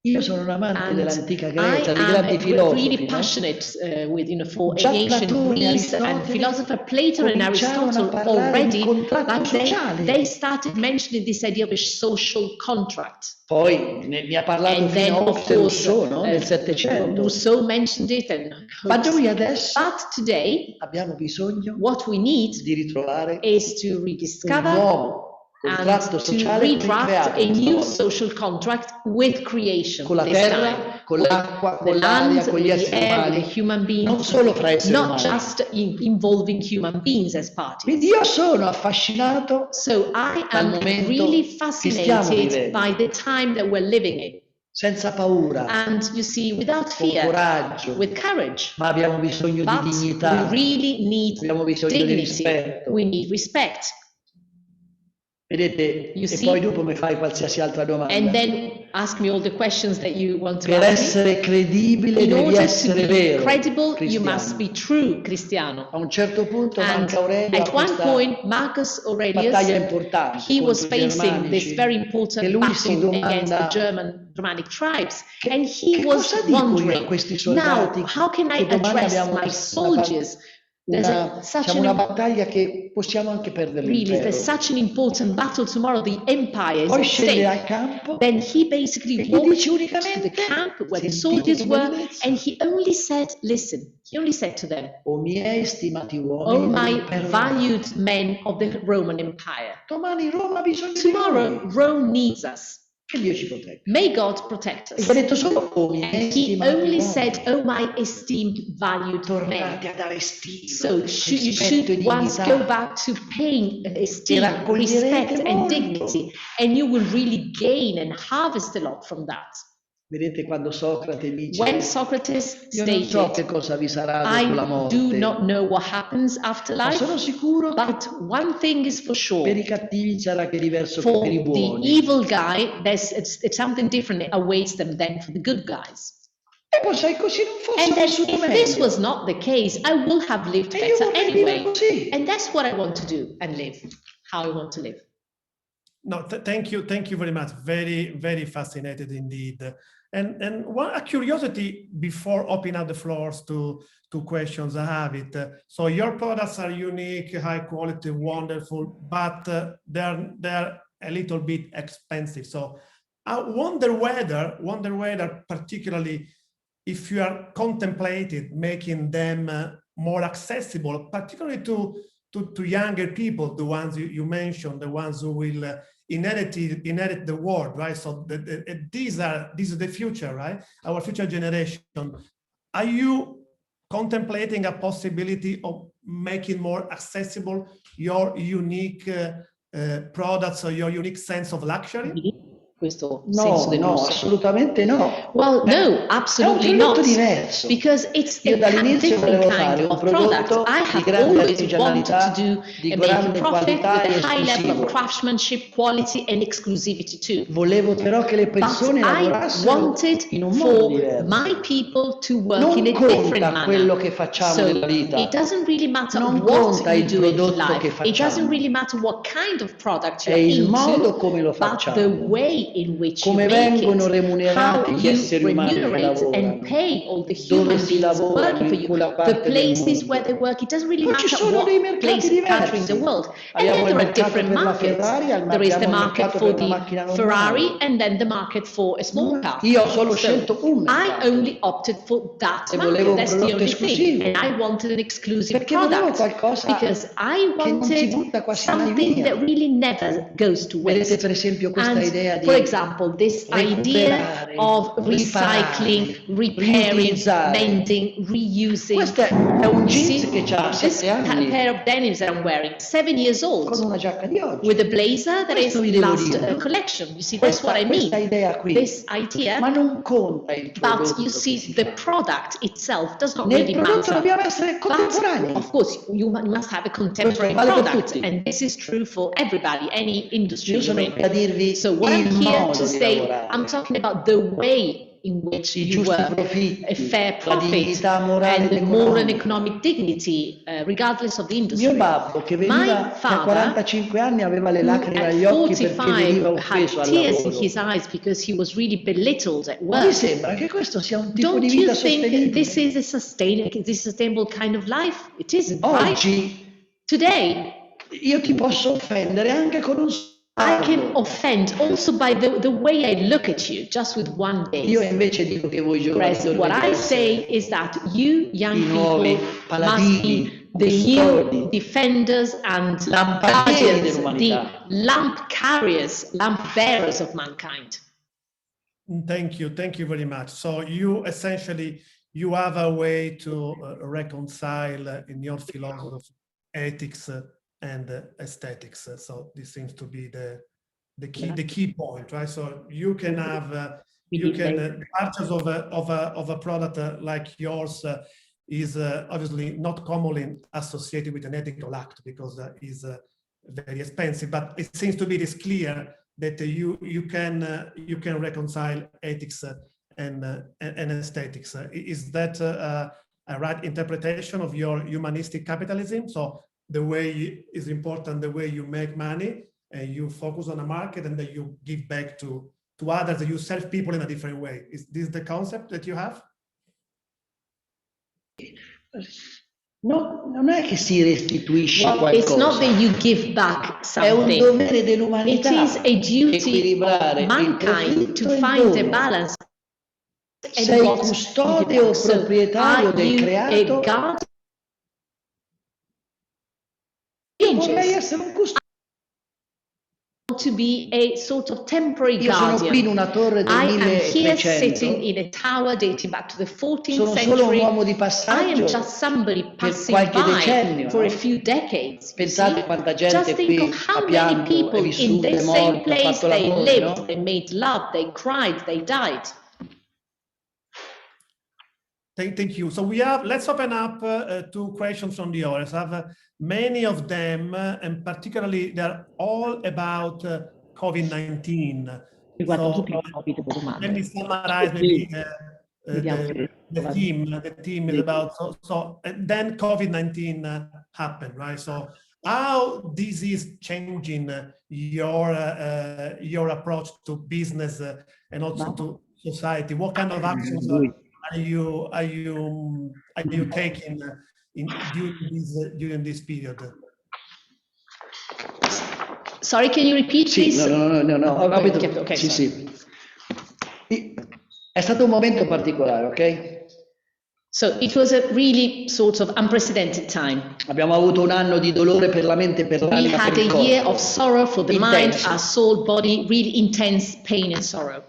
Io sono un amante And dell'antica I Grecia, dei am grandi filosofi, really no? passionate with, for Già ancient Platone, Greece and Aristotele philosopher Plato and cominciarono a Aristotle parlare already, di contratto but sociale. they started mentioning this idea of a social contract. Poi ne ha parlato And then, fino a of Hobbes e course, Rousseau, no? Nel Settecento. Rousseau mentioned it, and Ma noi adesso but today, abbiamo bisogno what we need di ritrovare is to un rediscover nuovo contratto and to sociale redraft ricreato a questa new volta. social contract with creation, Con la this terra, time. con With l'acqua, the con l'aria, land, con gli with the esseri air, with umani, the human beings, non solo fra esseri not umani. just involving human beings as parties. Quindi io sono affascinato So I dal am momento really che stiamo fascinated vivendo, by the time that we're living in. senza paura, And you see, without con fear, coraggio, with courage, ma abbiamo bisogno di but dignità, we really need abbiamo bisogno di dignity, rispetto. we need respect. Vedete, You e see? poi dopo mi fai qualsiasi altra domanda. And then ask me all the questions that you want to Per ask me. essere credibile In devi order to essere be vero, credible, you cristiano. must be true, Cristiano. A un certo punto And Marco Aurelio at ha one questa point, Marcus battaglia Aurelius, importante he was contro i facing this germanici, very che important lui si battle against the domanda Germanic tribes, che, and he che was cosa dico io a wondering, questi now, soldati how can I che domani address abbiamo my soldiers? There's such diciamo una an battaglia che possiamo anche perdere really, l'impero. there's such an important battle tomorrow. The empire is Poi at scende stake. al campo Then he basically e gli walked dice to the unicamente, camp where the sentite soldiers che were, bellezza, and he only said, listen, he only said to them, o miei stimati oh uomini my dell'impero, valued men of the Roman Empire, domani Roma ha bisogno di tomorrow noi, Rome needs us. che Dio ci protegga. May God protect E gli us. ha detto solo, o miei And he stimati only uomini, said, oh my esteemed, valued tornate men. ad avere stima, So you rispetto e should once dignità. go back to paying E esteem, raccoglierete respect and molto. dignity, and you will really gain and harvest a lot from that. Vedete quando Socrate dice, When Socrates io non so che stated, cosa vi sarà dopo la I morte, do not know what happens after ma life, sono sicuro che but one thing is for sure, per i cattivi sarà che diverso che for per i the buoni. evil guy, it's something different that awaits them than for the good guys. E poi se così non fosse And then vissuto if this meglio. was not the case, I would have lived E io better vorrei vivere anyway. così. And that's what I want to do and live, how I want to live. No, thank you very much. Very fascinated indeed. And a curiosity before opening up the floors to questions, I have it. So your products are unique, high quality, wonderful, but they're a little bit expensive. So I wonder whether particularly if you are contemplating making them more accessible, particularly to younger people, the ones you mentioned, the ones who will inherit the world, right? So these are the future, right? Our future generation. Are you contemplating a possibility of making more accessible your unique products or your unique sense of luxury? Questo senso No, del no, lusso. assolutamente no. Well, no, absolutely È un prodotto not. diverso. Because it's Io a dall'inizio different volevo kind fare un of product. prodotto I di have grande always wanted artigianalità, to do di and make grande a profit with qualità e a high level esclusivo. of craftsmanship, quality and exclusivity too. Volevo però che le But persone I lavorassero wanted in un modo for diverso. my people to work Non in a different conta quello manner. che facciamo So nella vita. it doesn't really matter Non what conta you il do in prodotto life. che It doesn't facciamo. really matter what kind of product È you're il modo into, come lo but facciamo. the way in which you Come make vengono it, remunerati how gli you esseri umani che remunerate lavorano, and pay all the dove human si beings lavora working for in you, quella the parte del places mondo. where they work. It doesn't really Poi ci matter sono dei what mercati place, country in the diversi. world. And Abbiamo then il there are mercato different per la markets. Ferrari, There is the abbiamo il market mercato for per la the macchina normale. Ferrari and then the market for a small car. Io ho solo So scelto un mercato. I only opted for that E volevo market. un That's the prodotto only thing. esclusivo. And I wanted an exclusive Perché volevo product qualcosa because I che non si wanted butta quasi mai something via. that really never goes to Vedete waste. per esempio questa And idea di for example, this idea recuperare, of recycling, repairing, riutilizzare. mending, reusing. Questo è un jeans See, che ha this 7 anni pair of denims that I'm wearing, 7 years con old, una giacca di oggi. with a blazer that is Questo vi devo last dire. collection. You see, that's what I mean. Questa idea qui. This idea, Ma non conta il prodotto but you see, che si the fa. product itself does not Nel really prodotto matter. dobbiamo essere contemporanei. But of course, you must have a contemporary Questo vale per product, tutti. and this is true for everybody, any industry Io you're sono in. qui a dirvi So what I'm il here modo to di say, lavorare. I'm talking about the way in which I you giusti were profitti, a fair la profit dignità morale and ed the moral and economica. economic dignity, regardless of the industry. Mio babbo, che My veniva a father, 45 anni, aveva le who lacrime at agli occhi perché veniva 45 had offeso al tears in lavoro. his eyes because he was really belittled at Vi work. sembra che questo sia un tipo Don't di you vita think sostenibile? this is a sustainable kind of life? It isn't, right? Oggi Today, io ti posso offendere anche con un I can sguardo. offend also by the way I look at you, just with one Io gaze. invece dico che voi giovani Whereas what I dovete say essere is that you young i nuovi people must paladini, be the custodi, new defenders and lampadieri guardians, the dell'umanità. lamp carriers, lamp bearers of mankind. Thank you very much. So you essentially, you have a way to reconcile in your philosophy ethics and aesthetics. So this seems to be the key point, right? So you can have purchase of a product like yours is obviously not commonly associated with an ethical act because it's very expensive. But it seems to be this clear that you can reconcile ethics and aesthetics. Is that a right interpretation of your humanistic capitalism? So the way is important, the way you make money, and you focus on a market, and then you give back to others, and you serve people in a different way. Is this the concept that you have? No, non è che si restituisce Well, it's not qualcosa. that you give back È un something. dovere It dell'umanità is a duty equilibrare of il mankind profitto to e il find a dono. balance. And Sei what custode you give o back. So proprietario are del you creato? a guard? Io vorrei essere un custode. To be a sort of temporary Io sono qui in guardian. una torre del I am here 1300. sitting in a tower dating back to the 14th Sono solo un century. uomo di I am passaggio just somebody per passing qualche by decennio. for No? a few decades. you Pensate see? quanta gente Just think qui of ha how many pianto, è people in vissuta, this è same morta, ha place fatto they l'amore, lived, no? they made love, they cried, they died. Thank you. So let's open up 2 questions from the audience. I have many of them, and particularly they're all about COVID-19. So let me summarize maybe the theme is about, and then COVID-19 happened, right? So how this is changing your approach to business and also to society? What kind of actions are you taking during this period? Sorry, can you repeat, please? Sì, no, ho capito. Okay, sì, sorry. sì. È stato un momento particolare, ok? So it was a really sort of unprecedented time. Abbiamo avuto un anno di dolore per la mente e per We l'anima, had per il a year corpo. of sorrow for the mind, Intenso. our soul, body, really intense pain and sorrow.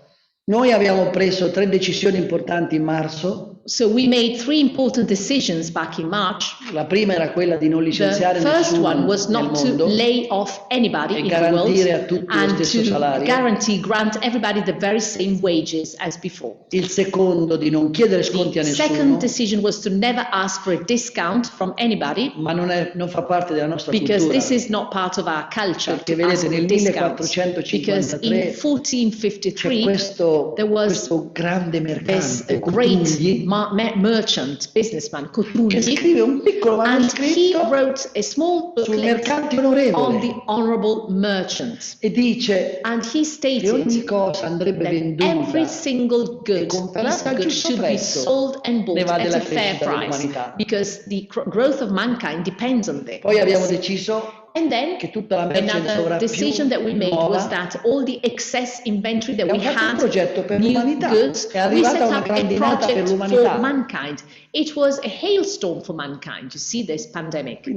Noi abbiamo preso 3 decisioni importanti in marzo. So we made 3 important decisions back in March. La prima era quella di non The licenziare first nessuno one was nel not to mondo lay off anybody e in the world garantire a tutti lo and stesso to salario. grant everybody the very same wages as before. Il secondo di non chiedere sconti a The nessuno, second decision was to never ask for a discount from anybody ma non fa parte della nostra because cultura. this is not part of our culture Perché to ask vedete, for nel discounts. Because in 1453 c'è 1453 questo this grande mercante, great Cotugli, merchant, businessman, che Cotugli, scrive un piccolo and he manoscritto wrote a small sul booklet mercante on onorevole the honorable merchant. e dice And he che ogni stated cosa andrebbe that venduta every single good e comprata piece of al good giusto should be prezzo sold and bought ne va at della a fair crescita price dell'umanità. because the growth of mankind depends on this. Poi abbiamo deciso And then che tutta la merce in another decision that we made was nuova, that all the excess inventory that we abbiamo fatto un had, progetto per new l'umanità. goods, È we arrivata set una up a grandinata per project for l'umanità. mankind. It was a hailstorm for mankind, you see this pandemic.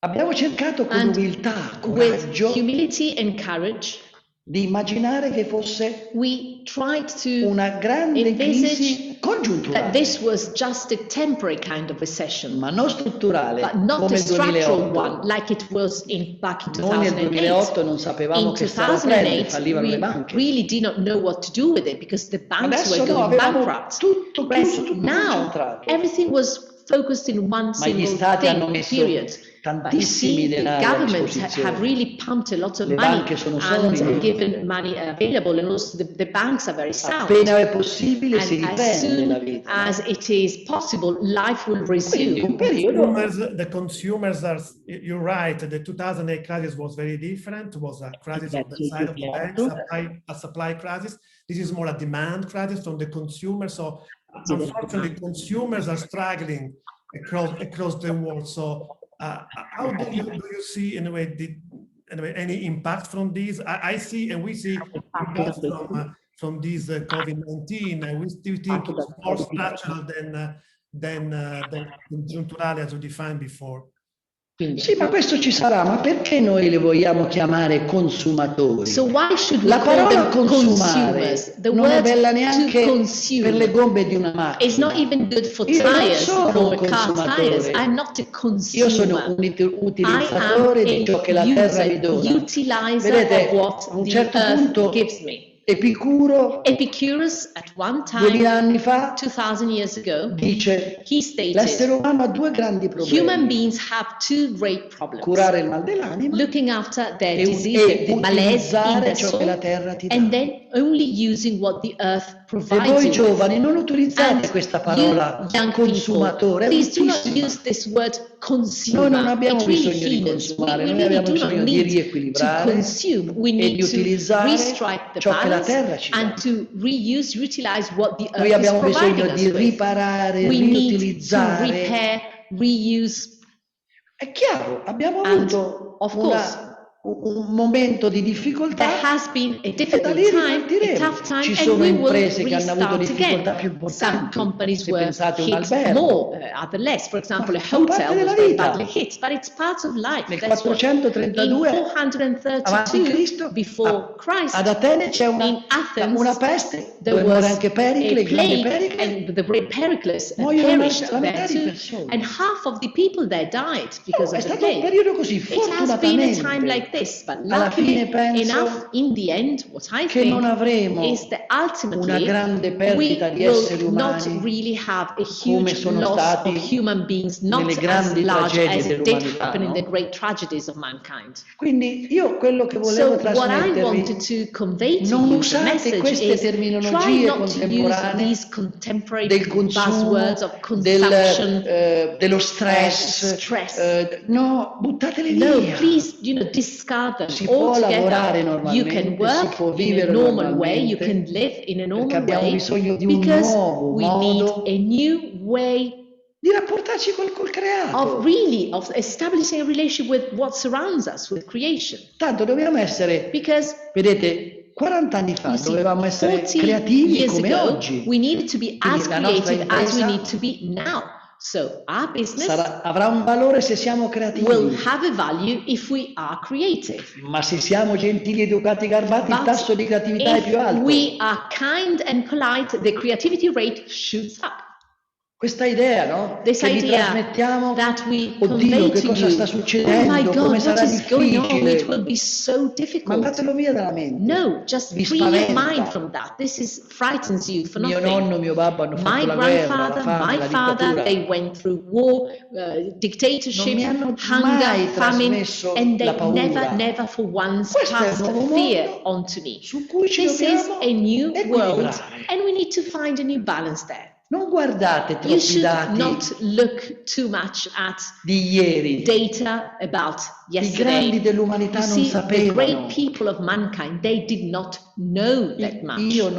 Abbiamo cercato con And umiltà, with coraggio, humility and courage, di immaginare che fosse we tried to una grande crisi envisage congiunturale, that this was just a temporary kind of recession, ma non strutturale, but not come a il structural 2008. one like it was back in Noi nel 2008 2008. non sapevamo In che strada prendere, 2008, fallivano le we banche. really did not know what to do with it because the banks Adesso were no, going avevamo bankrupt. tutto Whereas chiuso, tutto now, concentrato. everything was focused in one Ma gli single stati hanno thing, messo period. But you tantissimi see, the denari a governments have disposizione. really pumped a lot of Le money banche sono and solide. given money available, and also the banks are very sound. Appena è possibile si And as riprende la soon vita. as it is possible, life will Quindi resume. un periodo The consumers are, you're right, the 2008 crisis was very different. It was a crisis on the side of the banks, a supply crisis. This is more a demand crisis from the consumer. So unfortunately, consumers are struggling across the world. So how do you see in a way any impact from these? I see, and we see impact from this COVID-19. We still think it's more structural than congiunturale, as we defined before. Sì, ma questo ci sarà, ma perché noi le vogliamo chiamare consumatori? So why should we La call parola them consumare consumers? The non è word bella to neanche consume per le gomme di una macchina. is not even good for Io non tires sono or un car tires. consumatore. I'm not a Io sono consumer. un utilizzatore di ciò che la terra mi dona. Utilizer Vedete, of what a un the certo earth punto gives me. Epicuro, Epicurus, at one 2000 time, anni fa, 2000 years ago, dice he stated, l'essere umano ha due grandi human problemi: beings have two great problems. curare il mal dell'anima Looking after their e disease, the malaise in utilizzare their ciò che la soul, terra ti dà. and then only using what the earth E provides voi you with. giovani non utilizzate And questa you, parola young people, consumatore, è please do not bruttissima. use this word consumer. Noi non abbiamo It's really bisogno di heinous. consumare, We noi really abbiamo do not bisogno di need to riequilibrare consume. We e need di to utilizzare restrike the ciò che la balance terra ci dà. and to reuse, utilize what the Noi earth is abbiamo providing bisogno us di with. riparare, We need to riutilizzare. repair, reuse. È chiaro, abbiamo And, avuto of course, un momento di difficoltà There has been a e da difficult lì time, a ripartiremo. tough time, Ci and sono we will imprese che hanno avuto restart difficoltà again. più Some importanti. companies Se were pensate a un hit albergo, more, other less. For example, a fa parte hotel della was very vita. badly hit, but it's part of life. Nel That's what. 432 In avanti 432 Cristo, before Christ, ad Atene c'è in Athens, una peste there dove muore was anche Pericle, a il grande plague, Pericle. and the great Pericles Muoiono perished la there metà di too, persone. and half of the people there died because È of the stato un plague. periodo così, It has been a time fortunatamente. like this, but Alla luckily fine penso enough, in the end, what I che non think avremo is that una ultimately grande we perdita di esseri will not umani really have a come huge sono loss stati of human beings, not nelle as grandi large tragedie as it did dell'umanità, happen in no? the great tragedies of mankind. Quindi io quello che So volevo what I wanted trasmettervi, to convey to non you, the usate message queste is try terminologie not to use contemporanee these contemporary del consumo, buzzwords of consumption, dello stress, no, buttatele No, via. please, discard them Si può lavorare altogether. You can normalmente, si work può in a vivere normal way, you normalmente, can live in a perché normal abbiamo way, bisogno di un because nuovo we need modo a new way di rapportarci col creato. of establishing a relationship with what surrounds us, with creation. Tanto dobbiamo essere, Because, vedete, 40 anni fa you see, dovevamo essere 40 creativi years come ago, oggi. we needed to be Quindi as la nostra creative as we impresa need to be now. So our business avrà un valore se siamo creativi, will have a value if we are creative. ma se siamo gentili, educati, garbati, il But tasso di creatività è più if alto. we are kind and polite, the creativity rate shoots up. Questa idea, no? This Che vi idea trasmettiamo, that we oddio, convey che to cosa you, sta oh succedendo, my God, come what sarà is going on? It difficile. will be so difficult. Mandatelo via dalla mente. No, just Vi free your spaventa. mind from that. This frightens you for Mio nothing. nonno, mio babbo hanno My fatto la guerra, la grandfather, fame, my la father, dittatura. they went through war, Non dictatorship, mi hanno hunger, mai famine, trasmesso and la they paura. never for once Questo è un passed nuovo fear mondo onto me. su cui ci This is dobbiamo a new world, equilibrare. and we need to find a new balance there. Non guardate You troppi should dati not look too much at di ieri. data about I yesterday. grandi dell'umanità You non see, the sapevano. great people of mankind, they did not know that much. Io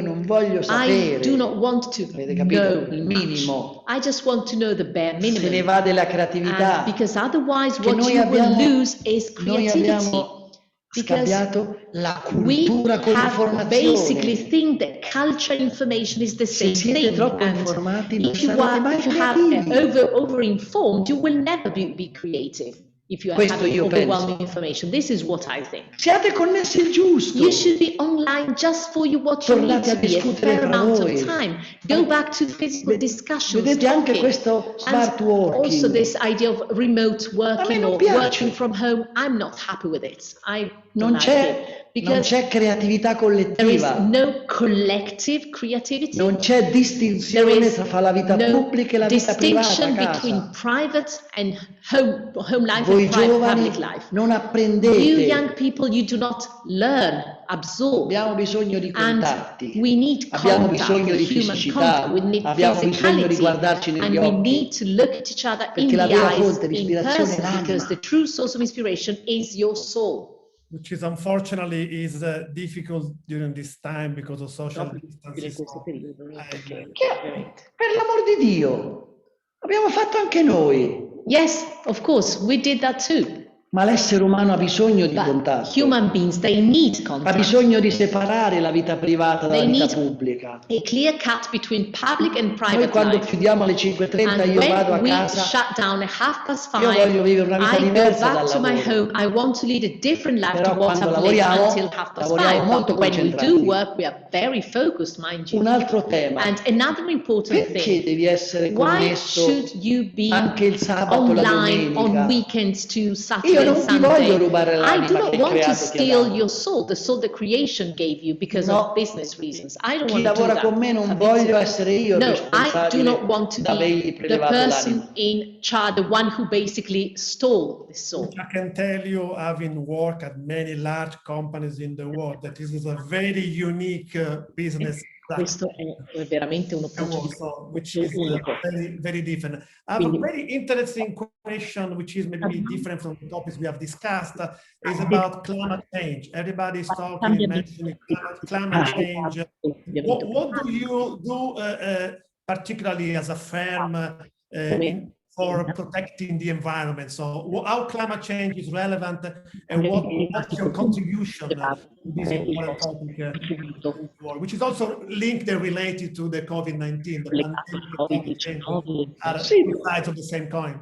non voglio I sapere. do not want to Avete capito? know Il much. minimo. I just want to know the bare Se ne minimum. va della creatività. Because otherwise Che what noi you will abbiamo- lose is Noi creativity. abbiamo Because scambiato la we cultura con have basically l'informazione. think that culture and information is the Se same siete thing. troppo And informati non if you sarete mai have creativi. over-informed, you will never be creative. If you are Questo having io overwhelming penso. information, this is what I think. Siate connessi il giusto. You should be online just for what you need Tornate a to be, a discutere fair fra amount voi. of time. Go back to physical discussions, Vedete anche talking. questo smart And working. also this idea of remote working non or piace. working from home, I'm not happy with it. I Non don't like c'è it. Non c'è creatività there is collettiva, no collective creativity. non c'è There distinzione is tra la vita no pubblica e la vita privata a distinction between casa. private and home life Voi and private giovani public life. non You apprendete, young people, you do not learn, absorb. abbiamo bisogno di And contatti, we need abbiamo contact, bisogno di human fisicità, contact, we need abbiamo bisogno di physicality, guardarci and negli we occhi, need to look at each other in perché la the vera eyes fonte di in ispirazione è person, because l'anima. the true source of inspiration is your soul. Which is unfortunately is difficult during this time because of social distancing. Per l'amor di Dio, l'abbiamo fatto anche noi, Yes, of course, we did that too. ma l'essere umano ha bisogno di But contatto, human beings, they need ha contact. bisogno di separare la vita privata dalla They vita need pubblica. a clear cut between public and Noi private quando life. chiudiamo alle 5:30 And io vado a when we casa, shut down at 5:30, io voglio vivere una vita I go diversa back dal to my lavoro. home. I want to lead a different life Però to what quando I've lived lavoriamo, until 5:30. lavoriamo molto But when we do concentrati. work, we are very focused, mind you. Un altro tema, And another important perché thing, devi essere why connesso should you be anche il sabato, la online on domenica? weekends to Io Saturday and non ti voglio Sunday? rubare I do l'anima not che il want to creato ti ha steal dato. your soul, the soul that creation gave you because No. of business reasons. I don't Chi want to do lavora that. con me non Fabrizio. voglio essere io il No, I do responsabile not want to d'avergli be the prelevato person l'anima. in charge, the one who basically stole the soul. I can tell you, having worked at many large companies in the world, that this is a very unique business Questo è veramente un also, which is unico. very, very different. I have a Quindi- very interesting question, which is maybe different from the topics we have discussed, is about climate change. Everybody is talking, mentioning climate change. What do you do, particularly as a firm, for protecting the environment? So how climate change is relevant and what's your contribution to this important topic, which is also linked and related to the COVID-19, the pandemic and climate change are two sides of the same coin.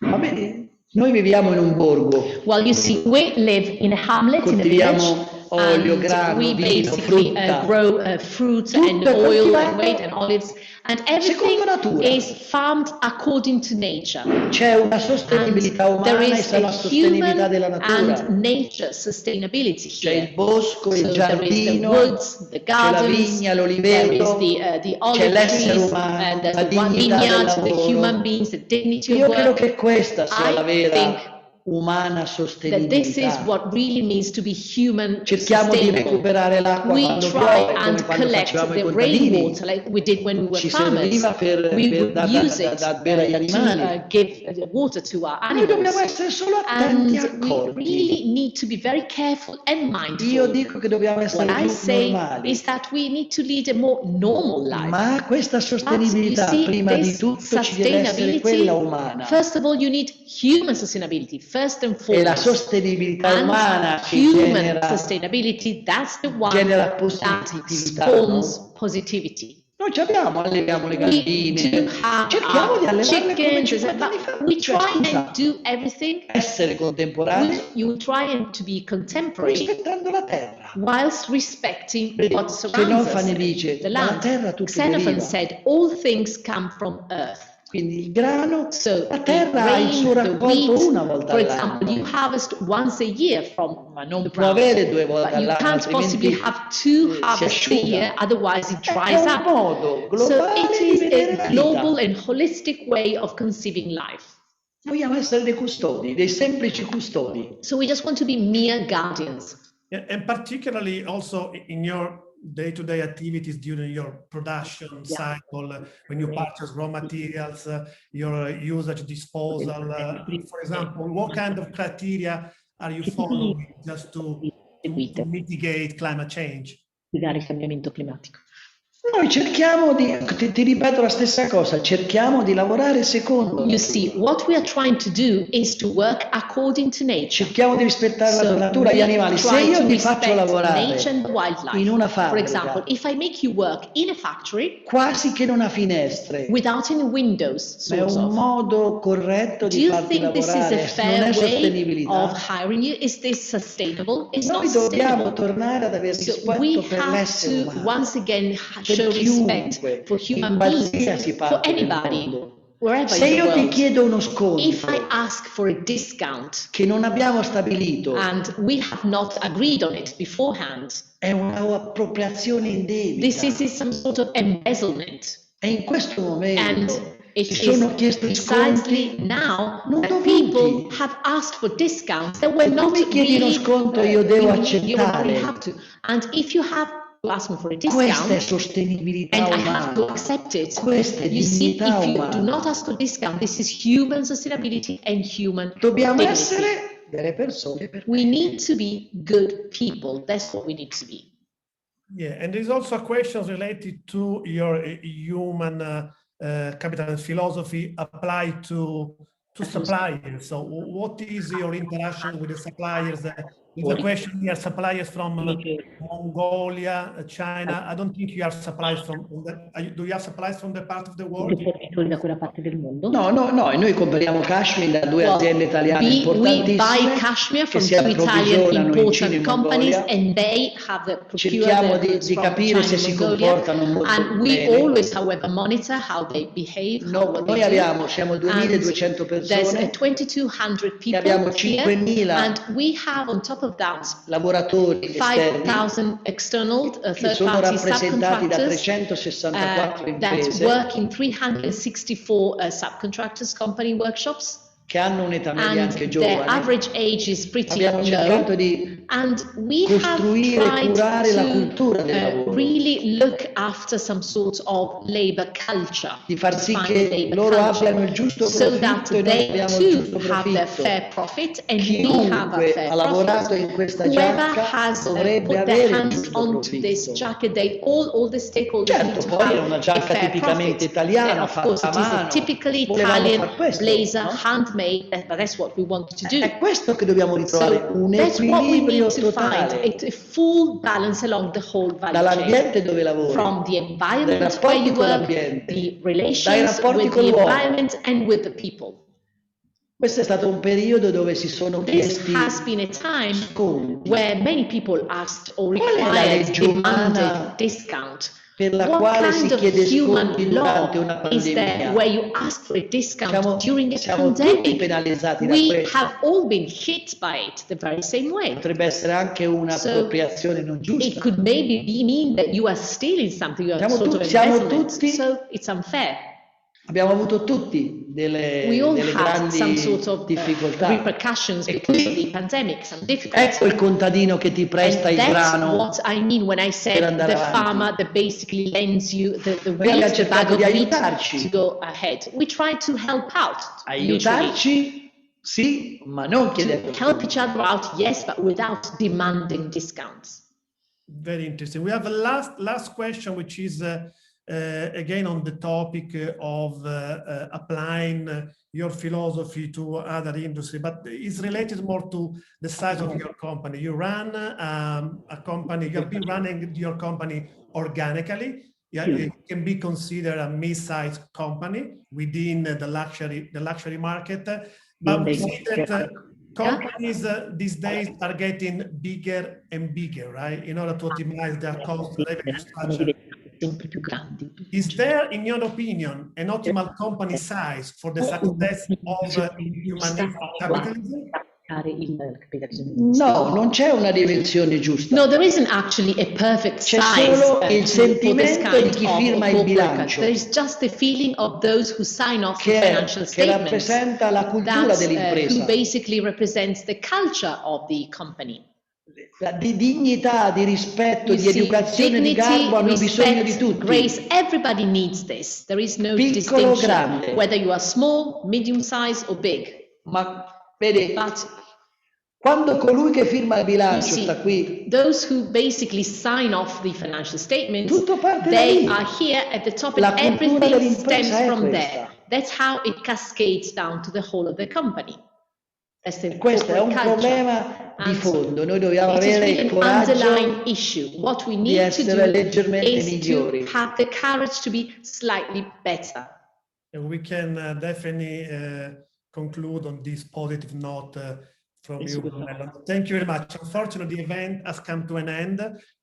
Va bene, noi viviamo in un borgo, Well, you see, we live in a hamlet, in a village, coltiviamo olio, and grano, we vino, basically frutta. grow fruits Tutto and è oil coltivato and wheat and olives, and everything secondo natura. is farmed according to nature. C'è una sostenibilità And there umana e is c'è una a sostenibilità human della natura. and nature sustainability C'è il here. bosco, il So there is the giardino, woods, the c'è la gardens, vigna, there is l'oliveto, the c'è olive l'essere trees, umano, and there's la the one dignità del vineyard, the human lavoro. beings, the dignity Io of credo work. che questa sia I la vera think umana that this is sostenibilità. what really means to be human Cerchiamo di sustainable. recuperare l'acqua We quando try piove, come and quando collect facevamo i the contadini. rainwater like we did when we were Ci farmers. serviva per We would da use it bere agli animali. to give the water to our Noi dobbiamo animals. essere solo attenti e And we accorti. really need to be very careful and Io mindful. dico che dobbiamo essere What I più say normali. is that we need to lead a more normal life. Ma questa sostenibilità, But you see, prima di this tutto, ci deve essere quella sustainability, umana. first of all, you need human sustainability, first and E la foremost. sostenibilità umana che Human genera, sustainability, that's the one genera that positività. spawns No? positivity. Noi ci abbiamo, alleviamo le We galline, do have cerchiamo di our allevarle come chickens, 50 anni fa. but we Cioè, try scusa, and do everything. essere contemporanei You try and to be contemporary rispettando la terra. whilst respecting Vedi, what surrounds Xenophane us, dice, the dalla land. terra tutto Xenophon deriva. said, all things come from earth. Quindi il grano, So la the terra ha il suo grain, the raccolto wheat, una volta for example, you all'anno. harvest once a year from Ma non the può ground. avere due volte But you all'anno, can't possibly altrimenti have two si harvests a asciuga. year, otherwise it È dries un up. modo So globale it di is vedere la a vita. global and holistic way of conceiving life. Vogliamo essere dei custodi, dei semplici custodi. So we just want to be mere guardians. Yeah, and particularly also in your day-to-day activities during your production cycle, when you purchase raw materials, your usage disposal. For example, what kind of criteria are you following just to mitigate climate change? Mitigare il cambiamento climatico. Noi cerchiamo di, ti ripeto la stessa cosa, cerchiamo di lavorare secondo. You see, what we are trying to do is to work according to nature. Cerchiamo di rispettare la So natura, gli we animali. Se try io to ti faccio respect lavorare nature and wildlife. in una For fabbrica, example, if I make you work in a factory quasi che non ha finestre, without any windows, ma è sort un of, modo corretto do di you farti think this is a lavorare, non fair è way sostenibilità. of hiring you? Is this sustainable? It's not Noi dobbiamo sustainable. tornare ad avere So we rispetto per have l'essere to umano, once again per show respect chiunque, for in human beings, qualsiasi for parte del anybody. mondo. wherever Se in the io ti world, chiedo uno if I sconto ask for a discount che non abbiamo stabilito, and we have not agreed on it beforehand, è un'appropriazione this indebita. is some sort of embezzlement. E in questo And momento it si is sono chiesti precisely sconti now non that dovuti. people have asked for discounts that were Se tu not mi chiedi uno really, sconto, io devo you really accettare. have to. And if you have to ask me for a Questa è discount, sostenibilità and I have to umana. accept it. Questa è You see, dignità if you do umana. not ask for discount, this is human sustainability and human Dobbiamo dignity. essere delle persone We perfette. need to be good people. That's what we need to be. Yeah, and there's also a question related to your human capital philosophy applied to suppliers. So what is your interaction with the suppliers? There's a question here, suppliers from Mongolia, China. I don't think you have suppliers from, do you have suppliers from the part of the world? Fornitori da quella parte del mondo? No, noi compriamo cashmere da due Well, aziende italiane we importantissime buy cashmere che from si two Italian approvvigionano in Cina e important companies, Mongolia. and they have the Cerchiamo procure di from capire China se and si Mongolia, comportano molto and we bene. always, however, monitor how they behave, what Noi they do. siamo And 2200 there's persone, 2,200 people abbiamo here, 5.000 and we have on top of that lavoratori esterni 5,000 external che sono third-party rappresentati da subcontractors 364 that imprese work in 364 subcontractors company workshops. che hanno un'età media And anche their giovane. average age is pretty Abbiamo cercato low, di and we have costruire e tried curare la cultura del to lavoro, really look after some sort of labor culture, di far to sì find che labor loro culture, abbiano il giusto so that profitto e noi they abbiamo il too giusto have their profitto. fair profit and we have a Chiunque fair ha lavorato profit. in questa Whoever giacca has dovrebbe put avere their il hands giusto onto this profitto. jacket, all the stakeholders need Certo, to poi è have una a giacca fair tipicamente profit. italiana, And of course fatta it a is a mano. typically Volevamo Italian far questo, blazer, no? handmade, but that's what we want to do. È questo che dobbiamo ritrovare, So un that's what we equilibrio need to find, totale a full balance along the whole value chain. dall'ambiente dove lavori, From the dai environment where rapporti you con work, l'ambiente, the dai relations rapporti with con the l'uomo. environment and with the people. Questo è stato un periodo dove si sono This chiesti has been a time sconti. where many people asked or Qual è la required, legge umana demanded discount. per la What quale kind si of chiede human sconti durante law una is there pandemia? where you ask for a discount during a Siamo tutti pandemic? penalizzati da We questo. have all been hit by it the very same way. Potrebbe essere anche un'appropriazione non It giusta. could maybe mean that you are stealing something, you are Siamo embezzlement, tutti- so it's unfair. Abbiamo avuto tutti We delle all had grandi some sort of difficoltà. repercussions E because of qui- the pandemic, some difficulties. Ecco il contadino che ti presta And il that's grano. what I mean when I said per andare the avanti. farmer that basically lends you the Noi abbiamo wheat, the bag cercato of di wheat aiutarci. to go ahead. We try to help out mutually. Aiutarci, sì, ma non chiedendo. To help each other out, yes, but without demanding discounts. Very interesting. We have a last question, which is again on the topic of applying your philosophy to other industry, but it's related more to the size of your company. You run a company, you've been running your company organically. Yeah, it can be considered a mid-sized company within the luxury market, but we see that companies these days are getting bigger and bigger, right? In order to optimize their cost revenue structure. Sempre più grandi. Is there, in your opinion, an optimal company size for the success of human capitalism? No, non c'è una dimensione giusta. No, there isn't actually a perfect C'è size solo il for this sentimento di kind chi of firma il corporate. bilancio, There is just the feeling of those who sign off the che financial statements. rappresenta la cultura Who dell'impresa, basically represents the culture of the company. di dignità, di rispetto, You di see, educazione, di garbo hanno bisogno di respect, tutti. grace, everybody needs this. There is no Piccolo, distinction, grande. whether you are small, medium size or big. Ma vedi, But quando colui che firma il you bilancio see, sta qui, those who basically sign off the financial statements, tutto parte da they lì. are here at the top, La and cultura everything dell'impresa stems è from questa. there. That's how it cascades down to the whole of the company. That's the Questo è un corporate culture. problema di And fondo. Noi dobbiamo It is avere really il an coraggio underlying issue. What we di need to essere do leggermente is migliori. to have the courage to be slightly better. And we can definitely conclude on this positive note from you, Brunello. Thank you very much. Unfortunately, the event has come to an end.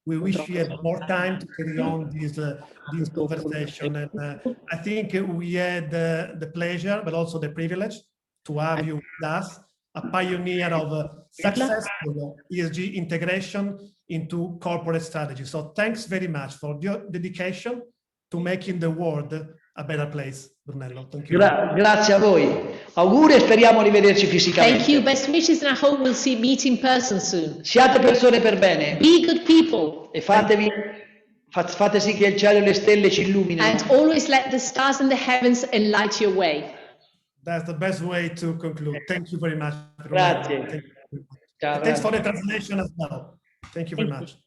We wish we had more time to carry on this conversation. And I think we had the pleasure, but also the privilege to have you with us, a pioneer of successful ESG integration into corporate strategy. So thanks very much for your dedication to making the world a better place, Brunello. Thank you. Grazie a voi. Auguri e speriamo di vederci fisicamente. Thank you. Best wishes, and I hope we'll meet in person soon. Siate persone per bene. Be good people. E fate sì che il cielo e le stelle ci illuminino. And always let the stars in the heavens enlight your way. That's the best way to conclude. Thank you very much. Grazie. Thanks for the translation as well. Thank you very much.